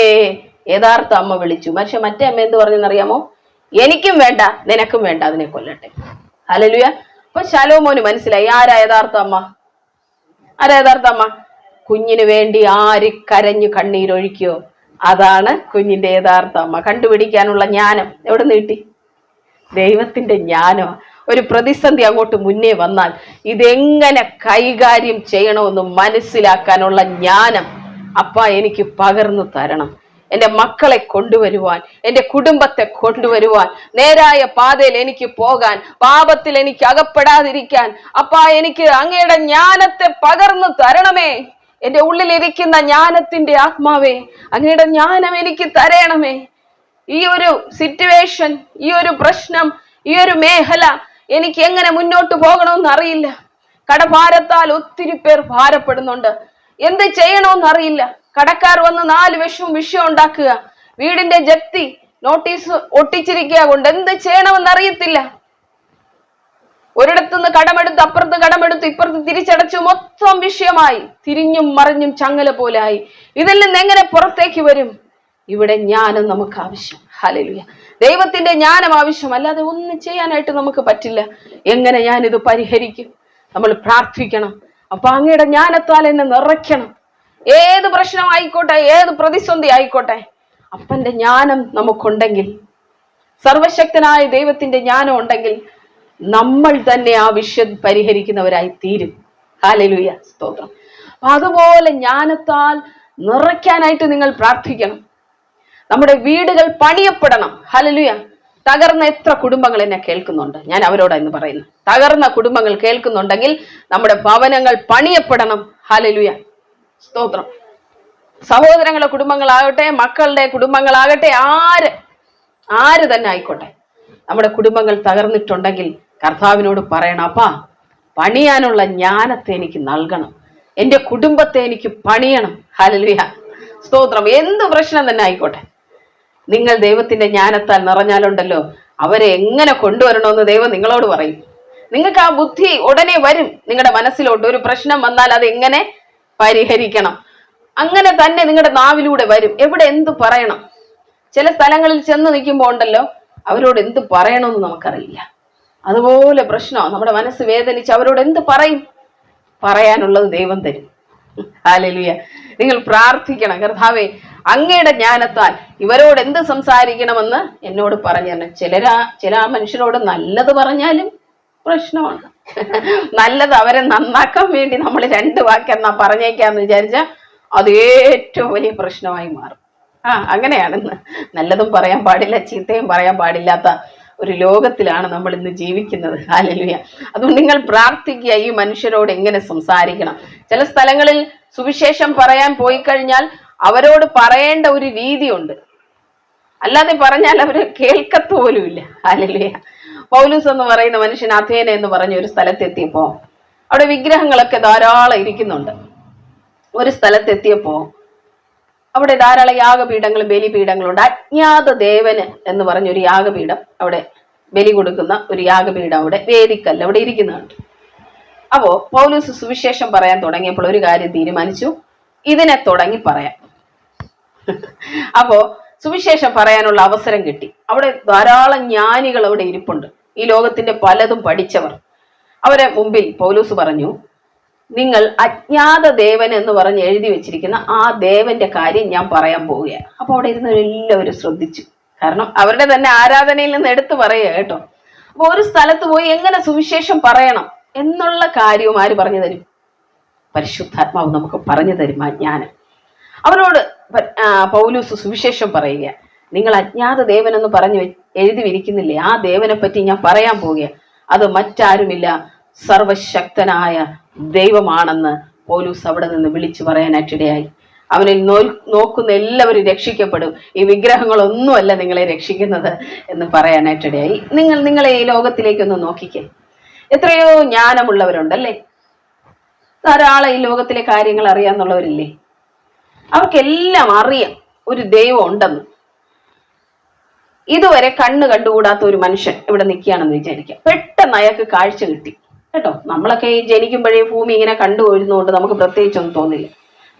യഥാർത്ഥ അമ്മ വിളിച്ചു. പക്ഷെ മറ്റേ അമ്മ എന്ത് പറഞ്ഞെന്നറിയാമോ? എനിക്കും വേണ്ട, നിനക്കും വേണ്ട, അതിനെ കൊല്ലട്ടെ. ഹല്ലേലൂയ. അപ്പൊ ശലോമോന് മനസ്സിലായി ആരാ യഥാർത്ഥ അമ്മ. കുഞ്ഞിന് വേണ്ടി ആര് കരഞ്ഞു കണ്ണീരൊഴിക്കോ അതാണ് കുഞ്ഞിന്റെ യഥാർത്ഥ അമ്മ. കണ്ടുപിടിക്കാനുള്ള ജ്ഞാനം എവിടെ നിന്ന് കിട്ടി? ദൈവത്തിന്റെ ജ്ഞാനം. ഒരു പ്രതിസന്ധി അങ്ങോട്ട് മുന്നേ വന്നാൽ ഇതെങ്ങനെ കൈകാര്യം ചെയ്യണമെന്ന് മനസ്സിലാക്കാനുള്ള ജ്ഞാനം അപ്പ എനിക്ക് പകർന്നു തരണം. എൻ്റെ മക്കളെ കൊണ്ടുവരുവാൻ, എൻ്റെ കുടുംബത്തെ കൊണ്ടുവരുവാൻ, നേരായ പാതയിൽ എനിക്ക് പോകാൻ, പാപത്തിൽ എനിക്ക് അകപ്പെടാതിരിക്കാൻ അപ്പാ എനിക്ക് അങ്ങയുടെ ജ്ഞാനത്തെ പകർന്നു തരണമേ. എൻ്റെ ഉള്ളിലിരിക്കുന്ന ജ്ഞാനത്തിന്റെ ആത്മാവേ, അങ്ങയുടെ ജ്ഞാനം എനിക്ക് തരണമേ. ഈ ഒരു സിറ്റുവേഷൻ, ഈ ഒരു പ്രശ്നം, ഈ ഒരു മേഖല എനിക്ക് എങ്ങനെ മുന്നോട്ട് പോകണമെന്ന് അറിയില്ല. കടഭാരത്താൽ ഒത്തിരി പേർ ഭാരപ്പെടുന്നുണ്ട്. എന്ത് ചെയ്യണമെന്നറിയില്ല. കടക്കാർ വന്ന് 4 വിഷയം ഉണ്ടാക്കുക, വീടിന്റെ ജപ്തി നോട്ടീസ് ഒട്ടിച്ചിരിക്കുക കൊണ്ട് എന്ത് ചെയ്യണമെന്നറിയത്തില്ല. ഒരിടത്തുനിന്ന് കടമെടുത്ത് അപ്പുറത്ത് കടമെടുത്ത് ഇപ്പുറത്ത് തിരിച്ചടച്ചു, മൊത്തം വിഷയമായി, തിരിഞ്ഞും മറിഞ്ഞും ചങ്ങല പോലായി. ഇതിൽ നിന്ന് എങ്ങനെ പുറത്തേക്ക് വരും? ഇവിടെ ജ്ഞാനം നമുക്ക് ആവശ്യം. ഹല്ലേലൂയ. ദൈവത്തിന്റെ ജ്ഞാനം ആവശ്യം, അല്ലാതെ ഒന്നും ചെയ്യാനായിട്ട് നമുക്ക് പറ്റില്ല. എങ്ങനെ ഞാനിത് പരിഹരിക്കും? നമ്മൾ പ്രാർത്ഥിക്കണം. അപ്പൊ അങ്ങയുടെ ജ്ഞാനത്താൽ എന്നെ നിറയ്ക്കണം. ഏത് പ്രശ്നം ആയിക്കോട്ടെ, ഏത് പ്രതിസന്ധി ആയിക്കോട്ടെ, അപ്പന്റെ ജ്ഞാനം നമുക്കുണ്ടെങ്കിൽ, സർവശക്തനായ ദൈവത്തിന്റെ ജ്ഞാനം ഉണ്ടെങ്കിൽ നമ്മൾ തന്നെ ആ വിഷയം പരിഹരിക്കുന്നവരായി തീരും. ഹല്ലേലൂയ, സ്തോത്രം. അതുപോലെ ജ്ഞാനത്താൽ നിറയ്ക്കാനായിട്ട് നിങ്ങൾ പ്രാർത്ഥിക്കണം. നമ്മുടെ വീടുകൾ പണിയപ്പെടണം. ഹല്ലേലൂയ. തകർന്ന എത്ര കുടുംബങ്ങൾ എന്നെ കേൾക്കുന്നുണ്ട്? ഞാൻ അവരോട് എന്ന് പറയുന്നു, തകർന്ന കുടുംബങ്ങൾ കേൾക്കുന്നുണ്ടെങ്കിൽ നമ്മുടെ ഭവനങ്ങൾ പണിയപ്പെടണം. ഹല്ലേലൂയ, സ്തോത്രം. സഹോദരങ്ങളുടെ കുടുംബങ്ങളാകട്ടെ, മക്കളുടെ കുടുംബങ്ങളാകട്ടെ, ആര് തന്നെ ആയിക്കോട്ടെ, നമ്മുടെ കുടുംബങ്ങൾ തകർന്നിട്ടുണ്ടെങ്കിൽ കർത്താവിനോട് പറയണം, അപ്പാ പണിയാനുള്ള ജ്ഞാനത്തെ എനിക്ക് നൽകണം, എൻ്റെ കുടുംബത്തെ എനിക്ക് പണിയണം. ഹല്ലേലൂയ, സ്തോത്രം. എന്ത് പ്രശ്നം തന്നെ ആയിക്കോട്ടെ, നിങ്ങൾ ദൈവത്തിന്റെ ജ്ഞാനത്താൽ നിറഞ്ഞാലുണ്ടല്ലോ, അവരെ എങ്ങനെ കൊണ്ടുവരണമെന്ന് ദൈവം നിങ്ങളോട് പറയും. നിങ്ങൾക്ക് ആ ബുദ്ധി ഉടനെ വരും നിങ്ങളുടെ മനസ്സിലോട്ട്. ഒരു പ്രശ്നം വന്നാൽ അത് എങ്ങനെ പരിഹരിക്കണം, അങ്ങനെ തന്നെ നിങ്ങളുടെ നാവിലൂടെ വരും. എവിടെ എന്ത് പറയണം? ചില സ്ഥലങ്ങളിൽ ചെന്ന് നിൽക്കുമ്പോൾ ഉണ്ടല്ലോ, അവരോട് എന്ത് പറയണമെന്ന് നമുക്കറിയില്ല. അതുപോലെ പ്രശ്നമാണ്, നമ്മുടെ മനസ്സ് വേദനിച്ച് അവരോട് എന്ത് പറയും? പറയാനുള്ളത് ദൈവം തരും. ഹല്ലേലൂയ. നിങ്ങൾ പ്രാർത്ഥിക്കണം, കർത്താവേ അങ്ങയുടെ ജ്ഞാനത്താൽ ഇവരോട് എന്ത് സംസാരിക്കണമെന്ന് എന്നോട് പറഞ്ഞു തന്നെ. ചില മനുഷ്യരോട് നല്ലത് പറഞ്ഞാലും പ്രശ്നമാണ്. നല്ലത് അവരെ നന്നാക്കാൻ വേണ്ടി നമ്മൾ 2 വാക്കെന്നാ പറഞ്ഞേക്കാന്ന് വിചാരിച്ചാൽ അത് ഏറ്റവും വലിയ പ്രശ്നമായി മാറും. അങ്ങനെയാണെന്ന്. നല്ലതും പറയാൻ പാടില്ല, ചീത്തയും പറയാൻ പാടില്ലാത്ത ഒരു ലോകത്തിലാണ് നമ്മൾ ഇന്ന് ജീവിക്കുന്നത്. ഹല്ലേലൂയ. അതുകൊണ്ട് നിങ്ങൾ പ്രാർത്ഥിക്കുക, ഈ മനുഷ്യരോട് എങ്ങനെ സംസാരിക്കണം. ചില സ്ഥലങ്ങളിൽ സുവിശേഷം പറയാൻ പോയി കഴിഞ്ഞാൽ അവരോട് പറയേണ്ട ഒരു രീതിയുണ്ട്, അല്ലാതെ പറഞ്ഞാൽ അവര് കേൾക്കത്തോലുമില്ല. ഹല്ലേലൂയ. പൗലൂസ് എന്ന് പറയുന്ന മനുഷ്യൻ അഥേന എന്ന് പറഞ്ഞ ഒരു സ്ഥലത്തെത്തിയപ്പോ അവിടെ വിഗ്രഹങ്ങളൊക്കെ ധാരാളം ഇരിക്കുന്നുണ്ട്. ഒരു സ്ഥലത്തെത്തിയപ്പോ അവിടെ ധാരാളം യാഗപീഠങ്ങളും ബലിപീഠങ്ങളുണ്ട്. അജ്ഞാത ദേവന് എന്ന് പറഞ്ഞൊരു യാഗപീഠം, അവിടെ ബലി കൊടുക്കുന്ന ഒരു യാഗപീഠം, അവിടെ വേദിക്കല്ല് അവിടെ ഇരിക്കുന്നുണ്ട്. അപ്പോ പൗലൂസ് സുവിശേഷം പറയാൻ തുടങ്ങിയപ്പോൾ ഒരു കാര്യം തീരുമാനിച്ചു, ഇതിനെ തുടങ്ങി പറയാം. അപ്പോ സുവിശേഷം പറയാനുള്ള അവസരം കിട്ടി. അവിടെ ധാരാളം ജ്ഞാനികൾ അവിടെ ഇരിപ്പുണ്ട്, ഈ ലോകത്തിന്റെ പലതും പഠിച്ചവർ. അവരെ മുമ്പിൽ പൗലൂസ് പറഞ്ഞു, നിങ്ങൾ അജ്ഞാത ദേവൻ എന്ന് പറഞ്ഞ് എഴുതി വെച്ചിരിക്കുന്ന ആ ദേവന്റെ കാര്യം ഞാൻ പറയാൻ പോവുകയാണ്. അപ്പൊ അവിടെ ഇരുന്ന് എല്ലാവരും ശ്രദ്ധിച്ചു, കാരണം അവരുടെ തന്നെ ആരാധനയിൽ നിന്ന് എടുത്തു പറയുക കേട്ടോ. അപ്പൊ ഒരു സ്ഥലത്ത് പോയി എങ്ങനെ സുവിശേഷം പറയണം എന്നുള്ള കാര്യവും ആര് പറഞ്ഞു തരും? പരിശുദ്ധാത്മാവ് നമുക്ക് പറഞ്ഞു തരും ആ ജ്ഞാനം. അവരോട് പൗലൂസ് സുവിശേഷം പറയുക, നിങ്ങൾ അജ്ഞാത ദേവൻ എന്ന് പറഞ്ഞു എഴുതി വിരിക്കുന്നില്ലേ, ആ ദേവനെ പറ്റി ഞാൻ പറയാൻ പോവുക. അത് മറ്റാരുമില്ല, സർവശക്തനായ ദൈവമാണെന്ന് പൗലൂസ് അവിടെ നിന്ന് വിളിച്ചു പറയാനായിട്ടിടയായി. അവനിൽ നോക്കുന്ന എല്ലാവരും രക്ഷിക്കപ്പെടും, ഈ വിഗ്രഹങ്ങളൊന്നുമല്ല നിങ്ങളെ രക്ഷിക്കുന്നത് എന്ന് പറയാനായിട്ടിടയായി. നിങ്ങളെ ഈ ലോകത്തിലേക്കൊന്ന് നോക്കിക്കേ, എത്രയോ ജ്ഞാനമുള്ളവരുണ്ടല്ലേ, ധാരാളം ഈ ലോകത്തിലെ കാര്യങ്ങൾ അറിയാന്നുള്ളവരില്ലേ. അവർക്കെല്ലാം അറിയാം ഒരു ദൈവം ഉണ്ടെന്ന്. ഇതുവരെ കണ്ണ് കണ്ടുകൂടാത്ത ഒരു മനുഷ്യൻ ഇവിടെ നിൽക്കുകയാണെന്ന് വിചാരിക്കാം, പെട്ടെന്ന് അയാൾക്ക് കാഴ്ച കിട്ടി കേട്ടോ. നമ്മളൊക്കെ ഈ ജനിക്കുമ്പോഴേ ഭൂമി ഇങ്ങനെ കണ്ടു പോയിരുന്നുകൊണ്ട് നമുക്ക് പ്രത്യേകിച്ചൊന്നും തോന്നില്ല.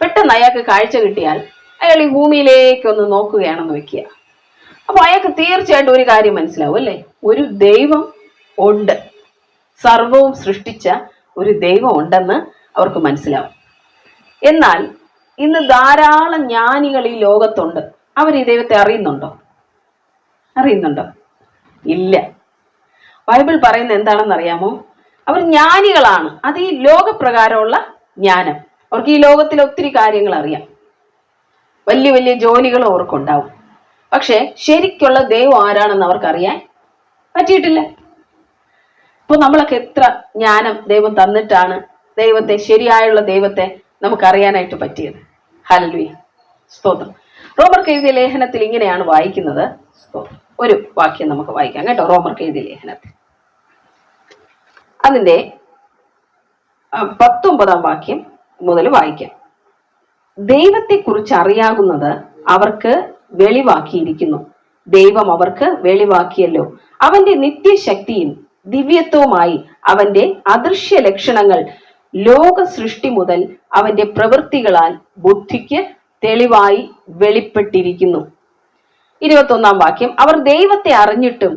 പെട്ടെന്ന് അയാൾക്ക് കാഴ്ച കിട്ടിയാൽ അയാൾ ഈ ഭൂമിയിലേക്കൊന്ന് നോക്കുകയാണെന്ന് വെക്കുക. അപ്പൊ അയാൾക്ക് തീർച്ചയായിട്ടും ഒരു കാര്യം മനസ്സിലാവും അല്ലേ, ഒരു ദൈവം ഉണ്ട്, സർവവും സൃഷ്ടിച്ച ഒരു ദൈവം ഉണ്ടെന്ന് അവർക്ക് മനസ്സിലാവും. എന്നാൽ ഇന്ന് ധാരാളം ജ്ഞാനികൾ ഈ ലോകത്തുണ്ട്. അവർ ഈ ദൈവത്തെ അറിയുന്നുണ്ടോ? ഇല്ല. ബൈബിൾ പറയുന്നത് എന്താണെന്ന് അറിയാമോ? അവർ ജ്ഞാനികളാണ്, അത് ഈ ലോകപ്രകാരമുള്ള ജ്ഞാനം. അവർക്ക് ഈ ലോകത്തിൽ ഒത്തിരി കാര്യങ്ങൾ അറിയാം, വലിയ വലിയ ജോലികളും അവർക്കുണ്ടാവും. പക്ഷെ ശരിക്കുള്ള ദൈവം ആരാണെന്ന് അവർക്കറിയാൻ പറ്റിയിട്ടില്ല. ഇപ്പൊ നമ്മളൊക്കെ എത്ര ജ്ഞാനം ദൈവം തന്നിട്ടാണ് ദൈവത്തെ, ശരിയായുള്ള ദൈവത്തെ നമുക്കറിയാനായിട്ട് പറ്റിയത്. ഹല്ലേലൂയ, സ്തോത്രം. റോമർക്ക് എഴുതിയ ലേഖനത്തിൽ ഇങ്ങനെയാണ് വായിക്കുന്നത്. ഒരു വാക്യം നമുക്ക് വായിക്കാം കേട്ടോ. റോമർക്ക് എഴുതിയ ലേഖനത്തിൽ അതിന്റെ 19 വാക്യം മുതൽ വായിക്കാം. ദൈവത്തെക്കുറിച്ച് അറിയാകുന്നത് അവർക്ക് വെളിവാക്കിയിരിക്കുന്നു. ദൈവം അവർക്ക് വെളിവാക്കിയല്ലോ. അവന്റെ നിത്യശക്തിയും ദിവ്യത്വവുമായി അവന്റെ അദൃശ്യ ലക്ഷണങ്ങൾ ലോക സൃഷ്ടി മുതൽ അവന്റെ പ്രവൃത്തികളാൽ ബുദ്ധിക്ക് തെളിവായി വെളിപ്പെട്ടിരിക്കുന്നു. 21 വാക്യം. അവർ ദൈവത്തെ അറിഞ്ഞിട്ടും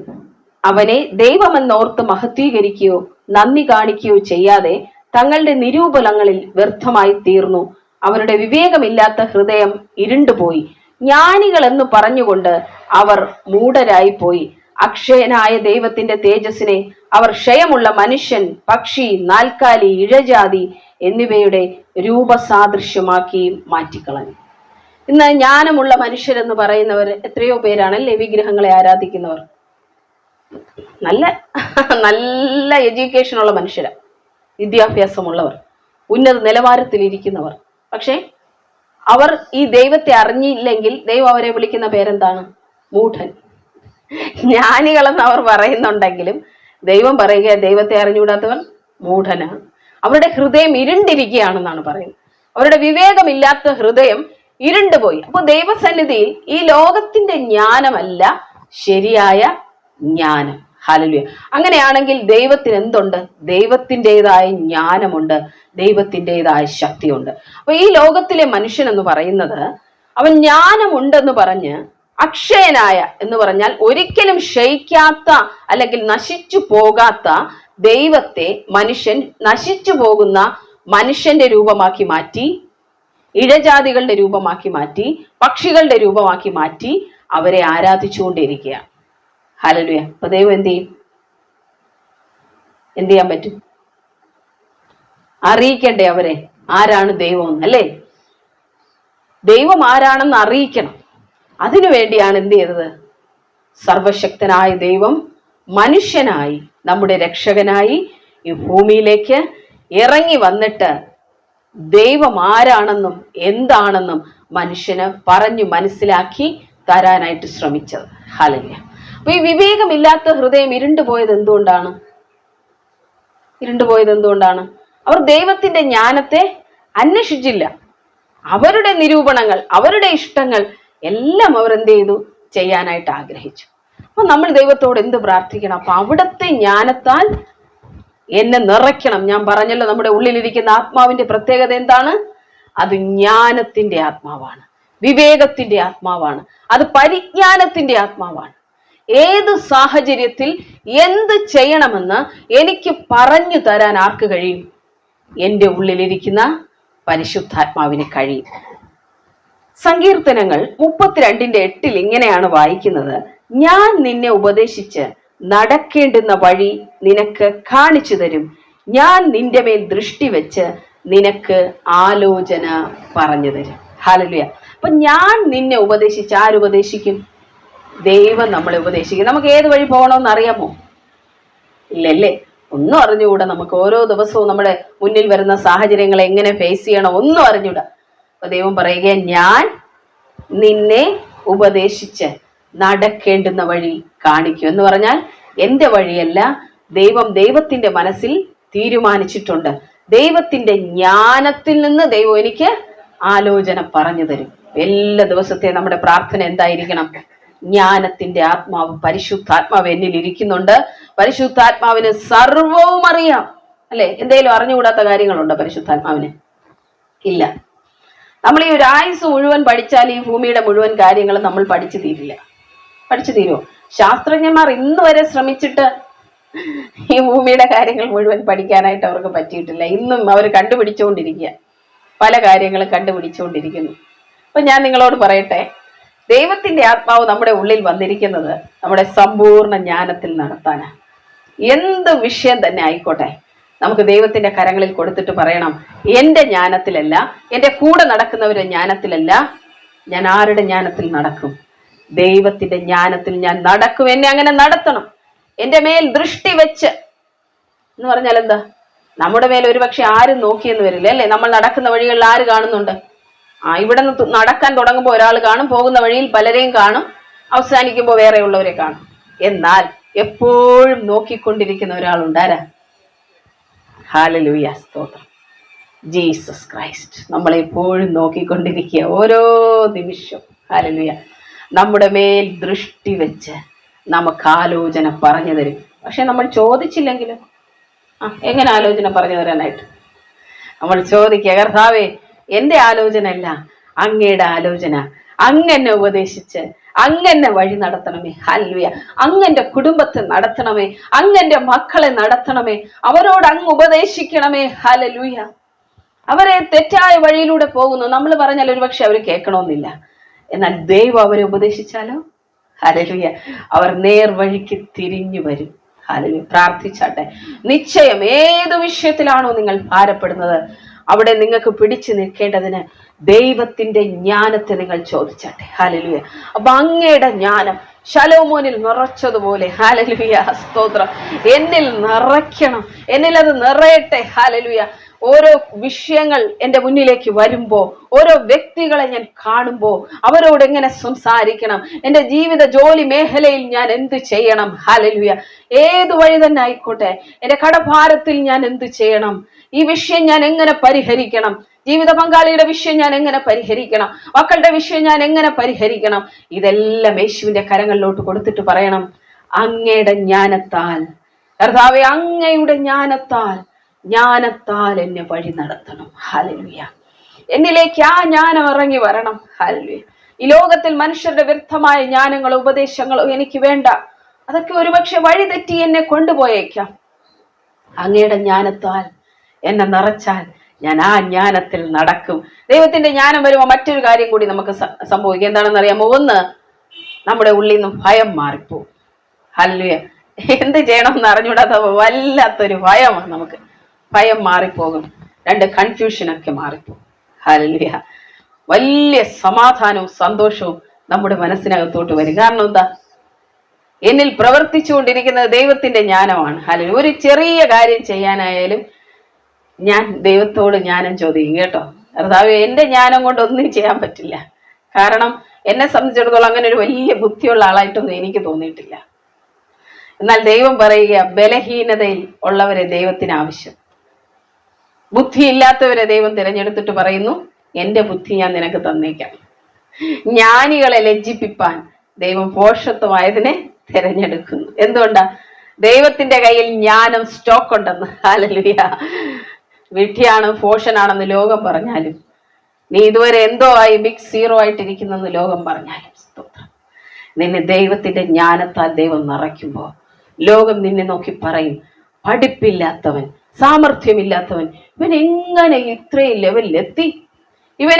അവനെ ദൈവമെന്നോർത്ത് മഹത്വീകരിക്കുകയോ നന്ദി കാണിക്കുകയോ ചെയ്യാതെ തങ്ങളുടെ നിരൂപണങ്ങളിൽ വ്യർത്ഥമായി തീർന്നു. അവരുടെ വിവേകമില്ലാത്ത ഹൃദയം ഇരുണ്ടുപോയി. ജ്ഞാനികൾ എന്ന് പറഞ്ഞുകൊണ്ട് അവർ മൂഢരായി പോയി. അക്ഷയനായ ദൈവത്തിന്റെ തേജസ്സിനെ അവർ ക്ഷയമുള്ള മനുഷ്യൻ, പക്ഷി, നാൽക്കാലി, ഇഴജാതി എന്നിവയുടെ രൂപസാദൃശ്യമാക്കി മാറ്റിക്കളഞ്ഞു. ഇന്ന് ജ്ഞാനമുള്ള മനുഷ്യരെന്ന് പറയുന്നവർ എത്രയോ പേരാണല്ലേ വിഗ്രഹങ്ങളെ ആരാധിക്കുന്നവർ. നല്ല നല്ല എഡ്യൂക്കേഷനുള്ള മനുഷ്യരാ, വിദ്യാഭ്യാസമുള്ളവർ, ഉന്നത നിലവാരത്തിലിരിക്കുന്നവർ. പക്ഷെ അവർ ഈ ദൈവത്തെ അറിഞ്ഞില്ലെങ്കിൽ ദൈവം അവരെ വിളിക്കുന്ന പേരെന്താണ്? മൂഢൻ. ജ്ഞാനികളെന്ന് അവർ പറയുന്നുണ്ടെങ്കിലും ദൈവം പറയുക ദൈവത്തെ അറിഞ്ഞുകൂടാത്തവൻ മൂഢനാണ്. അവരുടെ ഹൃദയം ഇരുണ്ടിരിക്കുകയാണെന്നാണ് പറയുന്നത്. അവരുടെ വിവേകമില്ലാത്ത ഹൃദയം ഇരുണ്ടുപോയി. അപ്പൊ ദൈവസന്നിധിയിൽ ഈ ലോകത്തിന്റെ ജ്ഞാനമല്ല ശരിയായ ജ്ഞാനം. ഹല്ലേലൂയ. അങ്ങനെയാണെങ്കിൽ ദൈവത്തിന് എന്തുണ്ട്? ദൈവത്തിൻ്റെതായ ജ്ഞാനമുണ്ട്, ദൈവത്തിൻ്റെതായ ശക്തിയുണ്ട്. അപ്പൊ ഈ ലോകത്തിലെ മനുഷ്യൻ എന്ന് പറയുന്നത് അവൻ ജ്ഞാനമുണ്ടെന്ന് പറഞ്ഞ് അക്ഷയനായ എന്ന് പറഞ്ഞാൽ ഒരിക്കലും ക്ഷയിക്കാത്ത അല്ലെങ്കിൽ നശിച്ചു പോകാത്ത ദൈവത്തെ മനുഷ്യൻ നശിച്ചു പോകുന്ന മനുഷ്യന്റെ രൂപമാക്കി മാറ്റി, ഇഴജാതികളുടെ രൂപമാക്കി മാറ്റി, പക്ഷികളുടെ രൂപമാക്കി മാറ്റി അവരെ ആരാധിച്ചുകൊണ്ടിരിക്കുകയാണ്. ഹല്ലേലൂയ. അപ്പൊ ദൈവം എന്ത് ചെയ്യും? എന്ത് ചെയ്യാൻ പറ്റും? അറിയിക്കണ്ടേ അവരെ ആരാണ് ദൈവം അല്ലേ? ദൈവം ആരാണെന്ന് അറിയിക്കണം. അതിനു വേണ്ടിയാണ് എന്ത് ചെയ്തത്? സർവശക്തനായ ദൈവം മനുഷ്യനായി, നമ്മുടെ രക്ഷകനായി ഈ ഭൂമിയിലേക്ക് ഇറങ്ങി വന്നിട്ട് ദൈവം ആരാണെന്നും എന്താണെന്നും മനുഷ്യന് പറഞ്ഞു മനസ്സിലാക്കി തരാനായിട്ട് ശ്രമിച്ചത്. ഹല്ലേലൂയ. അപ്പൊ ഈ വിവേകമില്ലാത്ത ഹൃദയം ഇരുണ്ടുപോയത് എന്തുകൊണ്ടാണ്? അവർ ദൈവത്തിന്റെ ജ്ഞാനത്തെ അന്വേഷിച്ചില്ല. അവരുടെ നിരൂപണങ്ങൾ, അവരുടെ ഇഷ്ടങ്ങൾ എല്ലാം അവർ എന്ത് ചെയ്തു? ചെയ്യാനായിട്ട് ആഗ്രഹിച്ചു. അപ്പൊ നമ്മൾ ദൈവത്തോട് എന്ത് പ്രാർത്ഥിക്കണം? അപ്പൊ അവിടുത്തെ ജ്ഞാനത്താൽ എന്നെ നിറയ്ക്കണം. ഞാൻ പറഞ്ഞല്ലോ, നമ്മുടെ ഉള്ളിലിരിക്കുന്ന ആത്മാവിന്റെ പ്രത്യേകത എന്താണ്? അത് ജ്ഞാനത്തിന്റെ ആത്മാവാണ്, വിവേകത്തിന്റെ ആത്മാവാണ്, അത് പരിജ്ഞാനത്തിന്റെ ആത്മാവാണ്. ഏത് സാഹചര്യത്തിൽ എന്ത് ചെയ്യണമെന്ന് എനിക്ക് പറഞ്ഞു തരാൻ ആർക്ക് കഴിയും? എൻ്റെ ഉള്ളിലിരിക്കുന്ന പരിശുദ്ധാത്മാവിന് കഴിയും. സങ്കീർത്തനങ്ങൾ 32:8 ഇങ്ങനെയാണ് വായിക്കുന്നത്: ഞാൻ നിന്നെ ഉപദേശിച്ച് നടക്കേണ്ടുന്ന വഴി നിനക്ക് കാണിച്ചു തരും, ഞാൻ നിന്റെ മേൽ ദൃഷ്ടി വെച്ച് നിനക്ക് ആലോചന പറഞ്ഞു തരും. ഹല്ലേലൂയ. അപ്പൊ ഞാൻ നിന്നെ ഉപദേശിച്ച്, ആരുപദേശിക്കും? ദൈവം നമ്മളെ ഉപദേശിക്കും. നമുക്ക് ഏത് വഴി പോകണമെന്ന് അറിയാമോ? ഇല്ലല്ലേ? ഒന്നും അറിഞ്ഞുകൂടാ. നമുക്ക് ഓരോ ദിവസവും നമ്മുടെ മുന്നിൽ വരുന്ന സാഹചര്യങ്ങളെ എങ്ങനെ ഫേസ് ചെയ്യണം ഒന്നും അറിഞ്ഞൂടാ. അപ്പൊ ദൈവം പറയുക, ഞാൻ നിന്നെ ഉപദേശിച്ച് നടക്കേണ്ടുന്ന വഴി കാണിക്കും എന്ന് പറഞ്ഞാൽ എൻ്റെ വഴിയല്ല, ദൈവത്തിന്റെ മനസ്സിൽ തീരുമാനിച്ചിട്ടുണ്ട്. ദൈവത്തിന്റെ ജ്ഞാനത്തിൽ നിന്ന് ദൈവം എനിക്ക് ആലോചന പറഞ്ഞു തരും. എല്ലാ ദിവസത്തെ നമ്മുടെ പ്രാർത്ഥന എന്തായിരിക്കണം? ജ്ഞാനത്തിന്റെ ആത്മാവ്, പരിശുദ്ധാത്മാവ് എന്നിൽ ഇരിക്കുന്നുണ്ട്. പരിശുദ്ധാത്മാവിന് സർവവും അറിയാം. അല്ലെ? എന്തെങ്കിലും അറിഞ്ഞുകൂടാത്ത കാര്യങ്ങളുണ്ടോ പരിശുദ്ധാത്മാവിന്? ഇല്ല. നമ്മൾ ഈ ഒരു ആയുസ് മുഴുവൻ പഠിച്ചാൽ ഈ ഭൂമിയുടെ മുഴുവൻ കാര്യങ്ങളും നമ്മൾ പഠിച്ചു തീരില്ല. പഠിച്ചു തീരുമോ? ശാസ്ത്രജ്ഞന്മാർ ഇന്ന് വരെ ശ്രമിച്ചിട്ട് ഈ ഭൂമിയുടെ കാര്യങ്ങൾ മുഴുവൻ പഠിക്കാനായിട്ട് അവർക്ക് പറ്റിയിട്ടില്ല. ഇന്നും അവർ കണ്ടുപിടിച്ചുകൊണ്ടിരിക്കുക, പല കാര്യങ്ങളും കണ്ടുപിടിച്ചുകൊണ്ടിരിക്കുന്നു. അപ്പൊ ഞാൻ നിങ്ങളോട് പറയട്ടെ, ദൈവത്തിന്റെ ആത്മാവ് നമ്മുടെ ഉള്ളിൽ വന്നിരിക്കുന്നത് നമ്മുടെ സമ്പൂർണ്ണ ജ്ഞാനത്തിൽ നടത്താനാണ്. എന്ത് വിഷയം തന്നെ ആയിക്കോട്ടെ, നമുക്ക് ദൈവത്തിന്റെ കരങ്ങളിൽ കൊടുത്തിട്ട് പറയണം, എൻ്റെ ജ്ഞാനത്തിലല്ല, എൻ്റെ കൂടെ നടക്കുന്നവരുടെ ജ്ഞാനത്തിലല്ല, ഞാൻ ആരുടെ ജ്ഞാനത്തിൽ നടക്കും? ദൈവത്തിന്റെ ജ്ഞാനത്തിൽ ഞാൻ നടക്കും. എന്നെ അങ്ങനെ നടത്തണം. എൻ്റെ മേൽ ദൃഷ്ടി വെച്ച് എന്ന് പറഞ്ഞാൽ എന്താ? നമ്മുടെ മേൽ ഒരുപക്ഷെ ആരും നോക്കിയെന്ന് വരില്ല അല്ലേ? നമ്മൾ നടക്കുന്ന വഴികളിൽ ആര് കാണുന്നുണ്ട്? ഇവിടെ നിന്ന് നടക്കാൻ തുടങ്ങുമ്പോൾ ഒരാൾ കാണും, പോകുന്ന വഴിയിൽ പലരെയും കാണും, അവസാനിക്കുമ്പോൾ വേറെ ഉള്ളവരെ കാണും. എന്നാൽ എപ്പോഴും നോക്കിക്കൊണ്ടിരിക്കുന്ന ഒരാളുണ്ടാരാ? ഹല്ലേലൂയ, സ്തോത്രം. ജീസസ് ക്രൈസ്റ്റ് നമ്മളെപ്പോഴും നോക്കിക്കൊണ്ടിരിക്കുക, ഓരോ നിമിഷം. ഹല്ലേലൂയ. നമ്മുടെ മേൽ ദൃഷ്ടി വെച്ച് നമുക്ക് ആലോചന പറഞ്ഞു തരും. പക്ഷെ നമ്മൾ ചോദിച്ചില്ലെങ്കിലും എങ്ങനെ ആലോചന പറഞ്ഞു തരാനായിട്ട്? നമ്മൾ ചോദിക്കുക, കർത്താവേ, എൻ്റെ ആലോചന അല്ല, അങ്ങയുടെ ആലോചന. അങ്ങനെ ഉപദേശിച്ച് അങ്ങനെ വഴി നടത്തണമേ. ഹല്ലേലൂയ. അങ്ങന്റെ കുടുംബത്തെ നടത്തണമേ, അങ്ങന്റെ മക്കളെ നടത്തണമേ, അവരോട് അങ്ങ് ഉപദേശിക്കണമേ. ഹല്ലേലൂയ. അവരെ തെറ്റായ വഴിയിലൂടെ പോകുന്നു. നമ്മൾ പറഞ്ഞാൽ ഒരുപക്ഷെ അവർ കേൾക്കണമെന്നില്ല. എന്നാൽ ദൈവം അവരെ ഉപദേശിച്ചാലോ, ഹല്ലേലൂയ, അവർ നേർവഴിക്ക് തിരിഞ്ഞു വരും. ഹല്ലേലൂയ. പ്രാർത്ഥിച്ചാട്ടെ. നിശ്ചയം ഏത് വിഷയത്തിലാണോ നിങ്ങൾ ഭാരപ്പെടുന്നത്, അവിടെ നിങ്ങൾക്ക് പിടിച്ചു നിൽക്കേണ്ടതിന് ദൈവത്തിന്റെ ജ്ഞാനത്തെ നിങ്ങൾ ചോദിച്ചാട്ടെ. ഹല്ലേലൂയ. അപ്പൊ അങ്ങയുടെ ജ്ഞാനം ശലോമോനിൽ നിറച്ചതുപോലെ, ഹല്ലേലൂയ, സ്തോത്രം, എന്നിൽ നിറയ്ക്കണം, എന്നിൽ അത് നിറയട്ടെ. ഹല്ലേലൂയ. ഓരോ വിഷയങ്ങൾ എൻ്റെ മുന്നിലേക്ക് വരുമ്പോൾ, ഓരോ വ്യക്തികളെ ഞാൻ കാണുമ്പോൾ അവരോട് എങ്ങനെ സംസാരിക്കണം, എൻ്റെ ജീവിത ജോലി മേഖലയിൽ ഞാൻ എന്ത് ചെയ്യണം, ഹല്ലേലൂയ, ഏത് വഴി തന്നെ ആയിക്കോട്ടെ, എൻ്റെ കടഭാരത്തിൽ ഞാൻ എന്ത് ചെയ്യണം, ഈ വിഷയം ഞാൻ എങ്ങനെ പരിഹരിക്കണം, ജീവിത പങ്കാളിയുടെ വിഷയം ഞാൻ എങ്ങനെ പരിഹരിക്കണം, മക്കളുടെ വിഷയം ഞാൻ എങ്ങനെ പരിഹരിക്കണം, ഇതെല്ലാം യേശുവിന്റെ കരങ്ങളിലോട്ട് കൊടുത്തിട്ട് പറയണം, അങ്ങയുടെ ജ്ഞാനത്താൽ, കർത്താവേ, അങ്ങയുടെ ജ്ഞാനത്താൽ എന്നെ വഴി നടത്തണം. ഹല്ലേലൂയ. എന്നിലേക്ക് ആ ജ്ഞാനം ഇറങ്ങി വരണം. ഹല്ലേലൂയ. ഈ ലോകത്തിൽ മനുഷ്യരുടെ വ്യർത്ഥമായ ജ്ഞാനങ്ങളോ ഉപദേശങ്ങളോ എനിക്ക് വേണ്ട. അതൊക്കെ ഒരുപക്ഷെ വഴി തെറ്റി എന്നെ കൊണ്ടുപോയേക്കാം. അങ്ങയുടെ ജ്ഞാനത്താൽ എന്നെ നിറച്ചാൽ ഞാൻ ആ ജ്ഞാനത്തിൽ നടക്കും. ദൈവത്തിന്റെ ജ്ഞാനം വരുമ്പോൾ മറ്റൊരു കാര്യം കൂടി നമുക്ക് സംഭവിക്കും. എന്താണെന്ന് അറിയാമോ? ഒന്ന്, നമ്മുടെ ഉള്ളിൽ നിന്നും ഭയം മാറിപ്പോവും. ഹല്ലേലൂയ. എന്ത് ചെയ്യണമെന്ന് അറിഞ്ഞൂടാത്ത വല്ലാത്തൊരു ഭയമാണ് നമുക്ക്. ഭയം മാറിപ്പോകും. രണ്ട്, കൺഫ്യൂഷനൊക്കെ മാറിപ്പോകും. ഹല്ലേലൂയ. വലിയ സമാധാനവും സന്തോഷവും നമ്മുടെ മനസ്സിനകത്തോട്ട് വരും. കാരണം എന്താ? എന്നിൽ പ്രവർത്തിച്ചുകൊണ്ടിരിക്കുന്നത് ദൈവത്തിന്റെ ജ്ഞാനമാണ്. ഹല്ലേലൂയ. ഒരു ചെറിയ കാര്യം ചെയ്യാനായാലും ഞാൻ ദൈവത്തോട് ജ്ഞാനം ചോദിക്കും. കേട്ടോ, കർത്താവേ, എന്റെ ജ്ഞാനം കൊണ്ട് ഒന്നും ചെയ്യാൻ പറ്റില്ല. കാരണം എന്നെ സംബന്ധിച്ചിടത്തോളം അങ്ങനെ ഒരു വലിയ ബുദ്ധിയുള്ള ആളായിട്ടൊന്നും എനിക്ക് തോന്നിയിട്ടില്ല. എന്നാൽ ദൈവം പറയുക, ബലഹീനതയിൽ ഉള്ളവരെ ദൈവത്തിന് ആവശ്യം. ബുദ്ധിയില്ലാത്തവരെ ദൈവം തിരഞ്ഞെടുത്തിട്ട് പറയുന്നു, എന്റെ ബുദ്ധി ഞാൻ നിനക്ക് തന്നേക്കാം. ജ്ഞാനികളെ ലജ്ജിപ്പിപ്പാൻ ദൈവം ഭോഷത്വമായതിനെ തിരഞ്ഞെടുക്കുന്നു. എന്തുകൊണ്ടാ? ദൈവത്തിന്റെ കയ്യിൽ ജ്ഞാനം സ്റ്റോക്ക് ഉണ്ടെന്ന്. ഹല്ലേലൂയ. വിഡ്ഢിയാണ്, ഭോഷനാണെന്ന് ലോകം പറഞ്ഞാലും, നീ ഇതുവരെ എന്തോ ആയി ബിഗ് സീറോ ആയിട്ടിരിക്കുന്നെന്ന് ലോകം പറഞ്ഞാലും, സ്തോത്രം, നിന്നെ ദൈവത്തിന്റെ ജ്ഞാനത്താൽ ദൈവം നിറയ്ക്കുമ്പോ ലോകം നിന്നെ നോക്കി പറയും, പഠിപ്പില്ലാത്തവൻ, സാമർഥ്യമില്ലാത്തവൻ, ഇവൻ എങ്ങനെ ഇത്രയും ലെവലിലെത്തി, ഇവൻ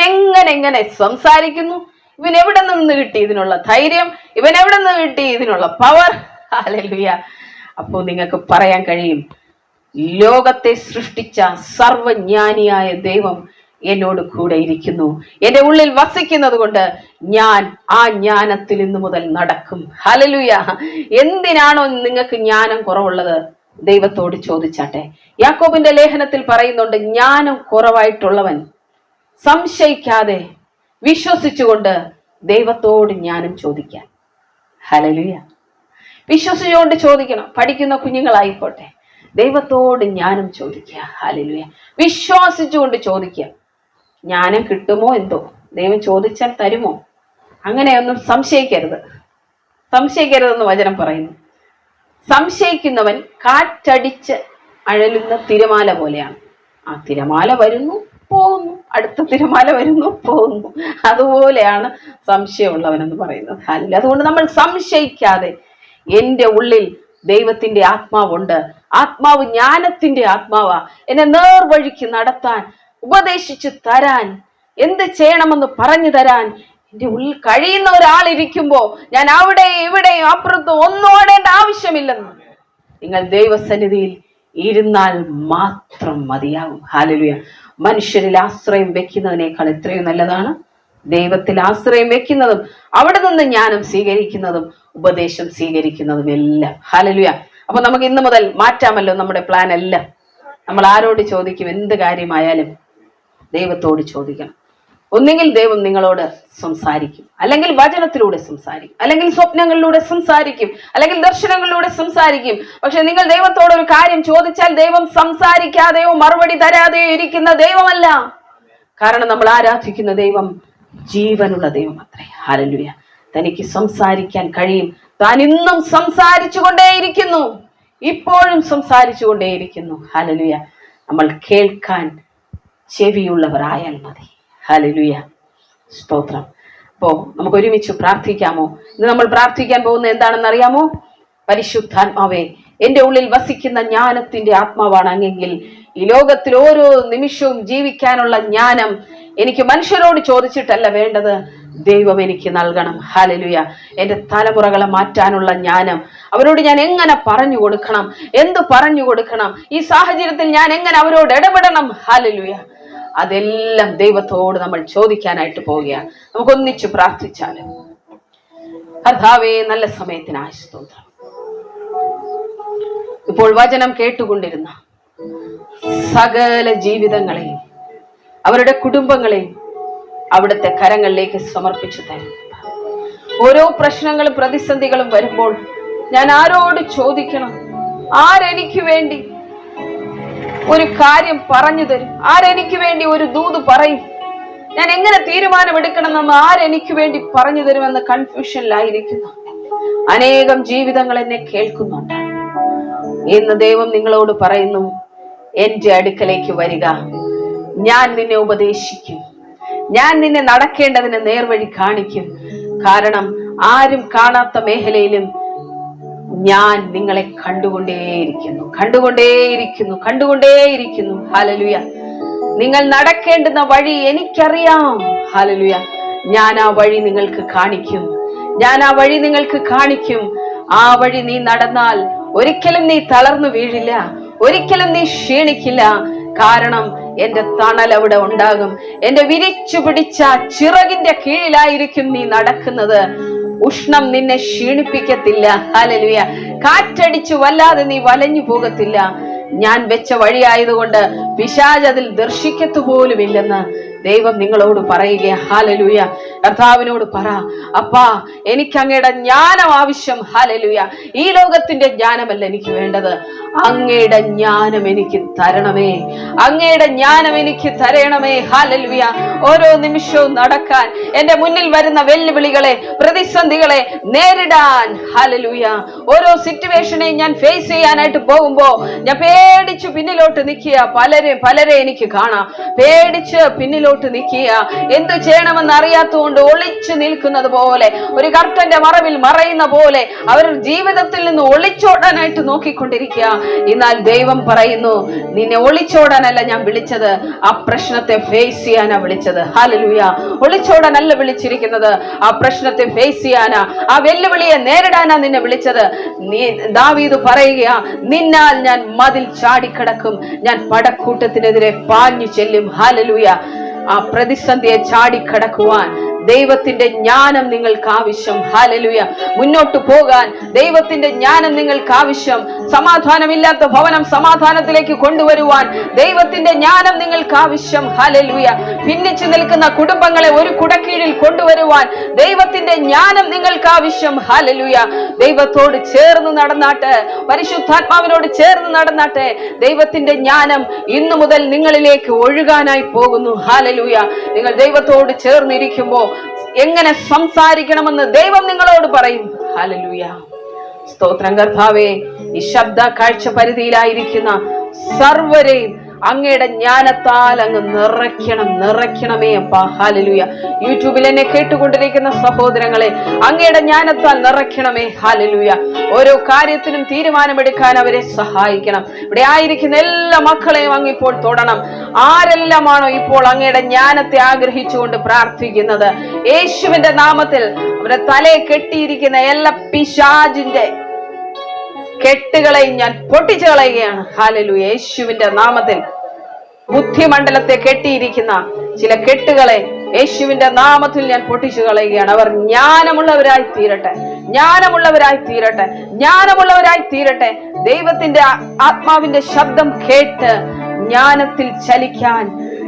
എങ്ങനെ സംസാരിക്കുന്നു, ഇവൻ എവിടെ നിന്ന് കിട്ടി ഇതിനുള്ള ധൈര്യം, ഇവൻ എവിടെ നിന്ന് കിട്ടി ഇതിനുള്ള പവർ. ഹല്ലേലൂയ. അപ്പോ നിങ്ങൾക്ക് പറയാൻ കഴിയും, ലോകത്തെ സൃഷ്ടിച്ച സർവജ്ഞാനിയായ ദൈവം എന്നോട് കൂടെ ഇരിക്കുന്നു, എന്റെ ഉള്ളിൽ വസിക്കുന്നത് കൊണ്ട് ഞാൻ ആ ജ്ഞാനത്തിൽ ഇന്നു മുതൽ നടക്കും. ഹല്ലേലൂയ. എന്തിനാണോ നിങ്ങൾക്ക് ജ്ഞാനം കുറവുള്ളത്, ദൈവത്തോട് ചോദിച്ചാട്ടെ. യാക്കോബിന്റെ ലേഖനത്തിൽ പറയുന്നുണ്ട്, ജ്ഞാനം കുറവായിട്ടുള്ളവൻ സംശയിക്കാതെ വിശ്വസിച്ചുകൊണ്ട് ദൈവത്തോട് ജ്ഞാനം ചോദിക്കാൻ. ഹല്ലേലൂയ. വിശ്വസിച്ചുകൊണ്ട് ചോദിക്കണം. പഠിക്കുന്ന കുഞ്ഞുങ്ങളായിക്കോട്ടെ, ദൈവത്തോട് ജ്ഞാനം ചോദിക്കുക. ഹല്ലേലൂയ. വിശ്വാസിച്ചുകൊണ്ട് ചോദിക്കുക. ജ്ഞാനം കിട്ടുമോ എന്തോ, ദൈവം ചോദിച്ചാൽ തരുമോ, അങ്ങനെയൊന്നും സംശയിക്കരുതെന്ന് വചനം പറയുന്നു. സംശയിക്കുന്നവൻ കാറ്റടിച്ച് അഴലുന്ന തിരമാല പോലെയാണ്. ആ തിരമാല വരുന്നു പോകുന്നു, അടുത്ത തിരമാല വരുന്നു പോകുന്നു. അതുപോലെയാണ് സംശയമുള്ളവനെന്ന് പറയുന്നത്. അല്ല, അതുകൊണ്ട് നമ്മൾ സംശയിക്കാതെ, എൻ്റെ ഉള്ളിൽ ദൈവത്തിന്റെ ആത്മാവുണ്ട്, ആത്മാവ് ജ്ഞാനത്തിന്റെ ആത്മാവാ, എന്നെ നേർവഴിക്ക് നടത്താൻ, ഉപദേശിച്ച് തരാൻ, എന്ത് ചെയ്യണമെന്ന് പറഞ്ഞു തരാൻ എൻ്റെ ഉള്ളിൽ കഴിയുന്ന ഒരാളിരിക്കുമ്പോ ഞാൻ അവിടെ ഇവിടെയും അപ്പുറത്തും ഒന്നും ഓടേണ്ട ആവശ്യമില്ലെന്ന് നിങ്ങൾ ദൈവസന്നിധിയിൽ ഇരുന്നാൽ മാത്രം മതിയാകും. ഹല്ലേലൂയ. മനുഷ്യരിൽ ആശ്രയം വെക്കുന്നതിനേക്കാൾ എത്രയോ നല്ലതാണ് ദൈവത്തിൽ ആശ്രയം വെക്കുന്നതും അവിടെ നിന്ന് ജ്ഞാനം സ്വീകരിക്കുന്നതും ഉപദേശം സ്വീകരിക്കുന്നതും എല്ലാം. ഹല്ലേലൂയ. അപ്പൊ നമുക്ക് ഇന്ന് മുതൽ മാറ്റാമല്ലോ നമ്മുടെ പ്ലാൻ എല്ലാം. നമ്മൾ ആരോട് ചോദിക്കും? എന്ത് കാര്യമായാലും ദൈവത്തോട് ചോദിക്കണം. ഒന്നുകിൽ ദൈവം നിങ്ങളോട് സംസാരിക്കും, അല്ലെങ്കിൽ വചനത്തിലൂടെ സംസാരിക്കും, അല്ലെങ്കിൽ സ്വപ്നങ്ങളിലൂടെ സംസാരിക്കും, അല്ലെങ്കിൽ ദർശനങ്ങളിലൂടെ സംസാരിക്കും. പക്ഷെ നിങ്ങൾ ദൈവത്തോട് ഒരു കാര്യം ചോദിച്ചാൽ ദൈവം സംസാരിക്കാതെയോ മറുപടി തരാതെയോ ഇരിക്കുന്ന ദൈവമല്ല. കാരണം നമ്മൾ ആരാധിക്കുന്ന ദൈവം ജീവനുള്ള ദൈവം അത്രേ. ഹല്ലേലൂയ. തനിക്ക് സംസാരിക്കാൻ കഴിയും. താൻ ഇന്നും സംസാരിച്ചു കൊണ്ടേയിരിക്കുന്നു, ഇപ്പോഴും സംസാരിച്ചു കൊണ്ടേയിരിക്കുന്നു. ഹല്ലേലൂയ. നമ്മൾ കേൾക്കാൻ ചെവിയുള്ളവർ ആയാൽ മതി. ഹല്ലേലൂയ. സ്തോത്രം. അപ്പോ നമുക്ക് ഒരുമിച്ച് പ്രാർത്ഥിക്കാമോ? ഇന്ന് നമ്മൾ പ്രാർത്ഥിക്കാൻ പോകുന്നത് എന്താണെന്ന് അറിയാമോ? പരിശുദ്ധാത്മാവേ, എന്റെ ഉള്ളിൽ വസിക്കുന്ന ജ്ഞാനത്തിന്റെ ആത്മാവാണ് അങ്ങെങ്കിൽ ഈ ലോകത്തിൽ ഓരോ നിമിഷവും ജീവിക്കാനുള്ള ജ്ഞാനം എനിക്ക് മനുഷ്യരോട് ചോദിച്ചിട്ടല്ല വേണ്ടത്, ദൈവം എനിക്ക് നൽകണം. ഹല്ലേലൂയ. എന്റെ തലമുറകളെ മാറ്റാനുള്ള ജ്ഞാനം അവരോട് ഞാൻ എങ്ങനെ പറഞ്ഞു കൊടുക്കണം, എന്ത് പറഞ്ഞു കൊടുക്കണം, ഈ സാഹചര്യത്തിൽ ഞാൻ എങ്ങനെ അവരോട് ഇടപെടണം. ഹല്ലേലൂയ. അതെല്ലാം ദൈവത്തോട് നമ്മൾ ചോദിക്കാനായിട്ട് പോവുകയാണ്. നമുക്കൊന്നിച്ച് പ്രാർത്ഥിച്ചാലും. കർത്താവേ, നല്ല സമയത്തിനായി സ്തോത്രം. ഇപ്പോൾ വചനം കേട്ടുകൊണ്ടിരുന്ന സകല ജീവിതങ്ങളെയും അവരുടെ കുടുംബങ്ങളെയും അവിടുത്തെ കരങ്ങളിലേക്ക് സമർപ്പിച്ചു തരും. ഓരോ പ്രശ്നങ്ങളും പ്രതിസന്ധികളും വരുമ്പോൾ ഞാൻ ആരോട് ചോദിക്കണം? ആരെനിക്ക് വേണ്ടി ഒരു കാര്യം പറഞ്ഞു തരും? ആരെനിക്ക് വേണ്ടി ഒരു ദൂത് പറയും? ഞാൻ എങ്ങനെ തീരുമാനമെടുക്കണമെന്ന് ആരെനിക്ക് വേണ്ടി പറഞ്ഞു തരുമെന്ന് കൺഫ്യൂഷനിലായിരിക്കുന്നു അനേകം ജീവിതങ്ങൾ എന്നെ കേൾക്കുന്നുണ്ട്. ഇന്ന് ദൈവം നിങ്ങളോട് പറയുന്നു, എന്റെ അടുക്കലേക്ക് വരിക, ഞാൻ നിന്നെ ഉപദേശിക്കും, ഞാൻ നിന്നെ നടക്കേണ്ടതിന് നേർവഴി കാണിക്കും. കാരണം ആരും കാണാത്ത മേഖലയിലും ഞാൻ നിങ്ങളെ കണ്ടുകൊണ്ടേയിരിക്കുന്നു. ഹല്ലേലൂയ. നിങ്ങൾ നടക്കേണ്ടുന്ന വഴി എനിക്കറിയാം. ഹല്ലേലൂയ. ഞാൻ ആ വഴി നിങ്ങൾക്ക് കാണിക്കും. ആ വഴി നീ നടന്നാൽ ഒരിക്കലും നീ തളർന്നു വീഴില്ല, ഒരിക്കലും നീ ക്ഷീണിക്കില്ല. കാരണം എന്റെ തണൽ അവിടെ ഉണ്ടാകും. എന്റെ വിരിച്ചു പിടിച്ച ചിറകിന്റെ കീഴിലായിരിക്കും നീ നടക്കുന്നത്. ഉഷ്ണം നിന്നെ ക്ഷീണിപ്പിക്കത്തില്ല. ഹല്ലേലൂയ. കാറ്റടിച്ചു വല്ലാതെ നീ വലഞ്ഞു പോകത്തില്ല. ഞാൻ വെച്ച വഴിയായതുകൊണ്ട് പിശാച് അതിൽ ദർശിക്കത്തു പോലുമില്ലെന്ന് ദൈവം നിങ്ങളോട് പറയുക. ഹല്ലേലൂയ. കർത്താവിനോട് പറ, അപ്പാ, എനിക്ക് അങ്ങയുടെ ജ്ഞാനം ആവശ്യം. ഹല്ലേലൂയ. ഈ ലോകത്തിന്റെ ജ്ഞാനമല്ല എനിക്ക് വേണ്ടത്, അങ്ങയുടെ ജ്ഞാനം എനിക്ക് തരണമേ, അങ്ങയുടെ ജ്ഞാനം എനിക്ക് തരണമേ. ഹല്ലേലൂയ. ഓരോ നിമിഷവും നടക്കാൻ, എന്റെ മുന്നിൽ വരുന്ന വെല്ലുവിളികളെ, പ്രതിസന്ധികളെ നേരിടാൻ, ഹല്ലേലൂയ, ഓരോ സിറ്റുവേഷനെയും ഞാൻ ഫേസ് ചെയ്യാനായിട്ട് പോകുമ്പോ ഞാൻ പേടിച്ച് പിന്നിലോട്ട് നിൽക്കുക. പലരെ എനിക്ക് കാണാം പേടിച്ച് പിന്നിലോട്ട് നിൽക്കുക. എന്തു ചെയ്യണമെന്ന് അറിയാത്തതുകൊണ്ട് ഒളിച്ചു നിൽക്കുന്നത് പോലെ, ഒരു കർട്ടന്റെ മറവിൽ മറയുന്ന പോലെ അവർ ജീവിതത്തിൽ നിന്ന് ഒളിച്ചോടാനായിട്ട് നോക്കിക്കൊണ്ടിരിക്കുക. എന്നാൽ ദൈവം പറയുന്നു, നിന്നെ ഒളിച്ചോടാനല്ല ഞാൻ വിളിച്ചത്, ആ പ്രശ്നത്തെ ഫേസ് ചെയ്യാനാ വിളിച്ചത്. ഹല്ലേലൂയ. ഒളിച്ചോടാനല്ല വിളിച്ചിരിക്കുന്നത്, ആ പ്രശ്നത്തെ ഫേസ് ചെയ്യാനാ, ആ വെല്ലുവിളിയെ നേരിടാനാ നിന്നെ വിളിച്ചത്. ദാവീദ് പറയുക, നിന്നാൽ ഞാൻ മതിൽ ചാടിക്കടക്കും, ഞാൻ പടക്കൂട്ടത്തിനെതിരെ പാഞ്ഞു ചെല്ലും. ഹല്ലേലൂയ. ആ പ്രതിസന്ധിയെ ചാടിക്കടക്കുവാൻ ദൈവത്തിന്റെ ജ്ഞാനം നിങ്ങൾക്ക് ആവശ്യം. ഹല്ലേലൂയ. മുന്നോട്ട് പോകാൻ ദൈവത്തിന്റെ ജ്ഞാനം നിങ്ങൾക്ക് ആവശ്യം. സമാധാനമില്ലാത്ത ഭവനം സമാധാനത്തിലേക്ക് കൊണ്ടുവരുവാൻ ദൈവത്തിന്റെ ജ്ഞാനം നിങ്ങൾക്ക് ആവശ്യം. ഹല്ലേലൂയ. ഭിന്നിച്ചു നിൽക്കുന്ന കുടുംബങ്ങളെ ഒരു കുടക്കീഴിൽ കൊണ്ടുവരുവാൻ ദൈവത്തിന്റെ ജ്ഞാനം നിങ്ങൾക്ക് ആവശ്യം. ഹല്ലേലൂയ. ദൈവത്തോട് ചേർന്ന് നടന്നാട്ടെ, പരിശുദ്ധാത്മാവിനോട് ചേർന്ന് നടന്നാട്ടെ. ദൈവത്തിന്റെ ജ്ഞാനം ഇന്നു മുതൽ നിങ്ങളിലേക്ക് ഒഴുകാനായി പോകുന്നു. ഹല്ലേലൂയ. നിങ്ങൾ ദൈവത്തോട് ചേർന്നിരിക്കുമ്പോ എങ്ങനെ സംസാരിക്കണമെന്ന് ദൈവം നിങ്ങളോട് പറയും. ഹല്ലേലൂയ. സ്തോത്രം. കർത്താവേ, ഈ ശബ്ദ കാഴ്ച പരിധിയിലായിരിക്കുന്ന സർവരെയും അങ്ങയുടെ ജ്ഞാനത്താൽ അങ്ങ് നിറയ്ക്കണമേ അപ്പാ. ഹല്ലേലൂയ. യൂട്യൂബിൽ എന്നെ കേട്ടുകൊണ്ടിരിക്കുന്ന സഹോദരങ്ങളെ, അങ്ങയുടെ ജ്ഞാനത്താൽ നിറയ്ക്കണമേ. ഹല്ലേലൂയ. ഓരോ കാര്യത്തിനും തീരുമാനമെടുക്കാൻ അവരെ സഹായിക്കണം. ഇവിടെ ആയിരിക്കുന്ന എല്ലാ മക്കളെയും അങ്ങ് ഇപ്പോൾ തൊടണം. ആരെല്ലാമാണോ ഇപ്പോൾ അങ്ങയുടെ ജ്ഞാനത്തെ ആഗ്രഹിച്ചുകൊണ്ട് പ്രാർത്ഥിക്കുന്നത്, യേശുവിന്റെ നാമത്തിൽ അവരുടെ തലയെ കെട്ടിയിരിക്കുന്ന എല്ലാ പിശാചിന്റെ കെട്ടുകളെ ഞാൻ പൊട്ടിച്ചു കളയുകയാണ്. ഹല്ലേലൂയ. യേശുവിന്റെ നാമത്തിൽ ബുദ്ധിമണ്ഡലത്തെ കെട്ടിയിരിക്കുന്ന ചില കെട്ടുകളെ യേശുവിന്റെ നാമത്തിൽ ഞാൻ പൊട്ടിച്ചു കളയുകയാണ്. അവർ ജ്ഞാനമുള്ളവരായി തീരട്ടെ. ദൈവത്തിന്റെ ആത്മാവിന്റെ ശബ്ദം കേട്ട് ജ്ഞാനത്തിൽ ചലിക്കാൻ,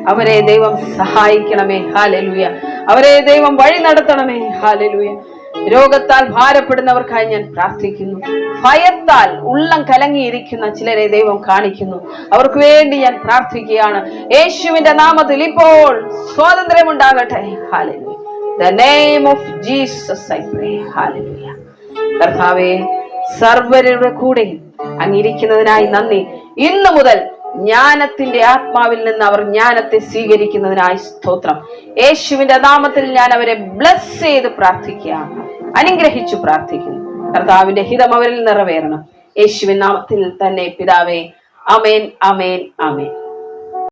അവരെ ദൈവം സഹായിക്കണമേ. ഹല്ലേലൂയ. അവരെ ദൈവം വഴി നടത്തണമേ. ഹല്ലേലൂയ. രോഗത്താൽ ഭാരപ്പെടുന്നവർക്കായി ഞാൻ പ്രാർത്ഥിക്കുന്നു. ഭയത്താൽ ഉള്ളം കലങ്ങിയിരിക്കുന്ന ചിലരെ ദൈവം കാണിക്കുന്നു. അവർക്ക് വേണ്ടി ഞാൻ പ്രാർത്ഥിക്കുകയാണ്. യേശുവിന്റെ നാമത്തിൽ ഇപ്പോൾ സ്വാതന്ത്ര്യമുണ്ടാകട്ടെ. Hallelujah. The name of Jesus I pray. Hallelujah. കർത്താവേ, സർവ്വരുടെ കൂടെ അങ്ങിരിക്കുന്നതിനായി നന്ദി. ഇന്നു മുതൽ ജ്ഞാനത്തിന്റെ ആത്മാവിൽ നിന്ന് അവർ ജ്ഞാനത്തെ സ്വീകരിക്കുന്നതിനായി സ്തോത്രം. യേശുവിന്റെ നാമത്തിൽ ഞാൻ അവരെ ബ്ലസ് ചെയ്ത് പ്രാർത്ഥിക്കുകയാണ്, അനുഗ്രഹിച്ചു പ്രാർത്ഥിക്കുന്നു. കർത്താവിന്റെ ഹിതം അവരിൽ നിറവേറണം. യേശുവിൻ നാമത്തിൽ തന്നെ പിതാവേ. ആമേൻ, ആമേൻ, ആമേൻ.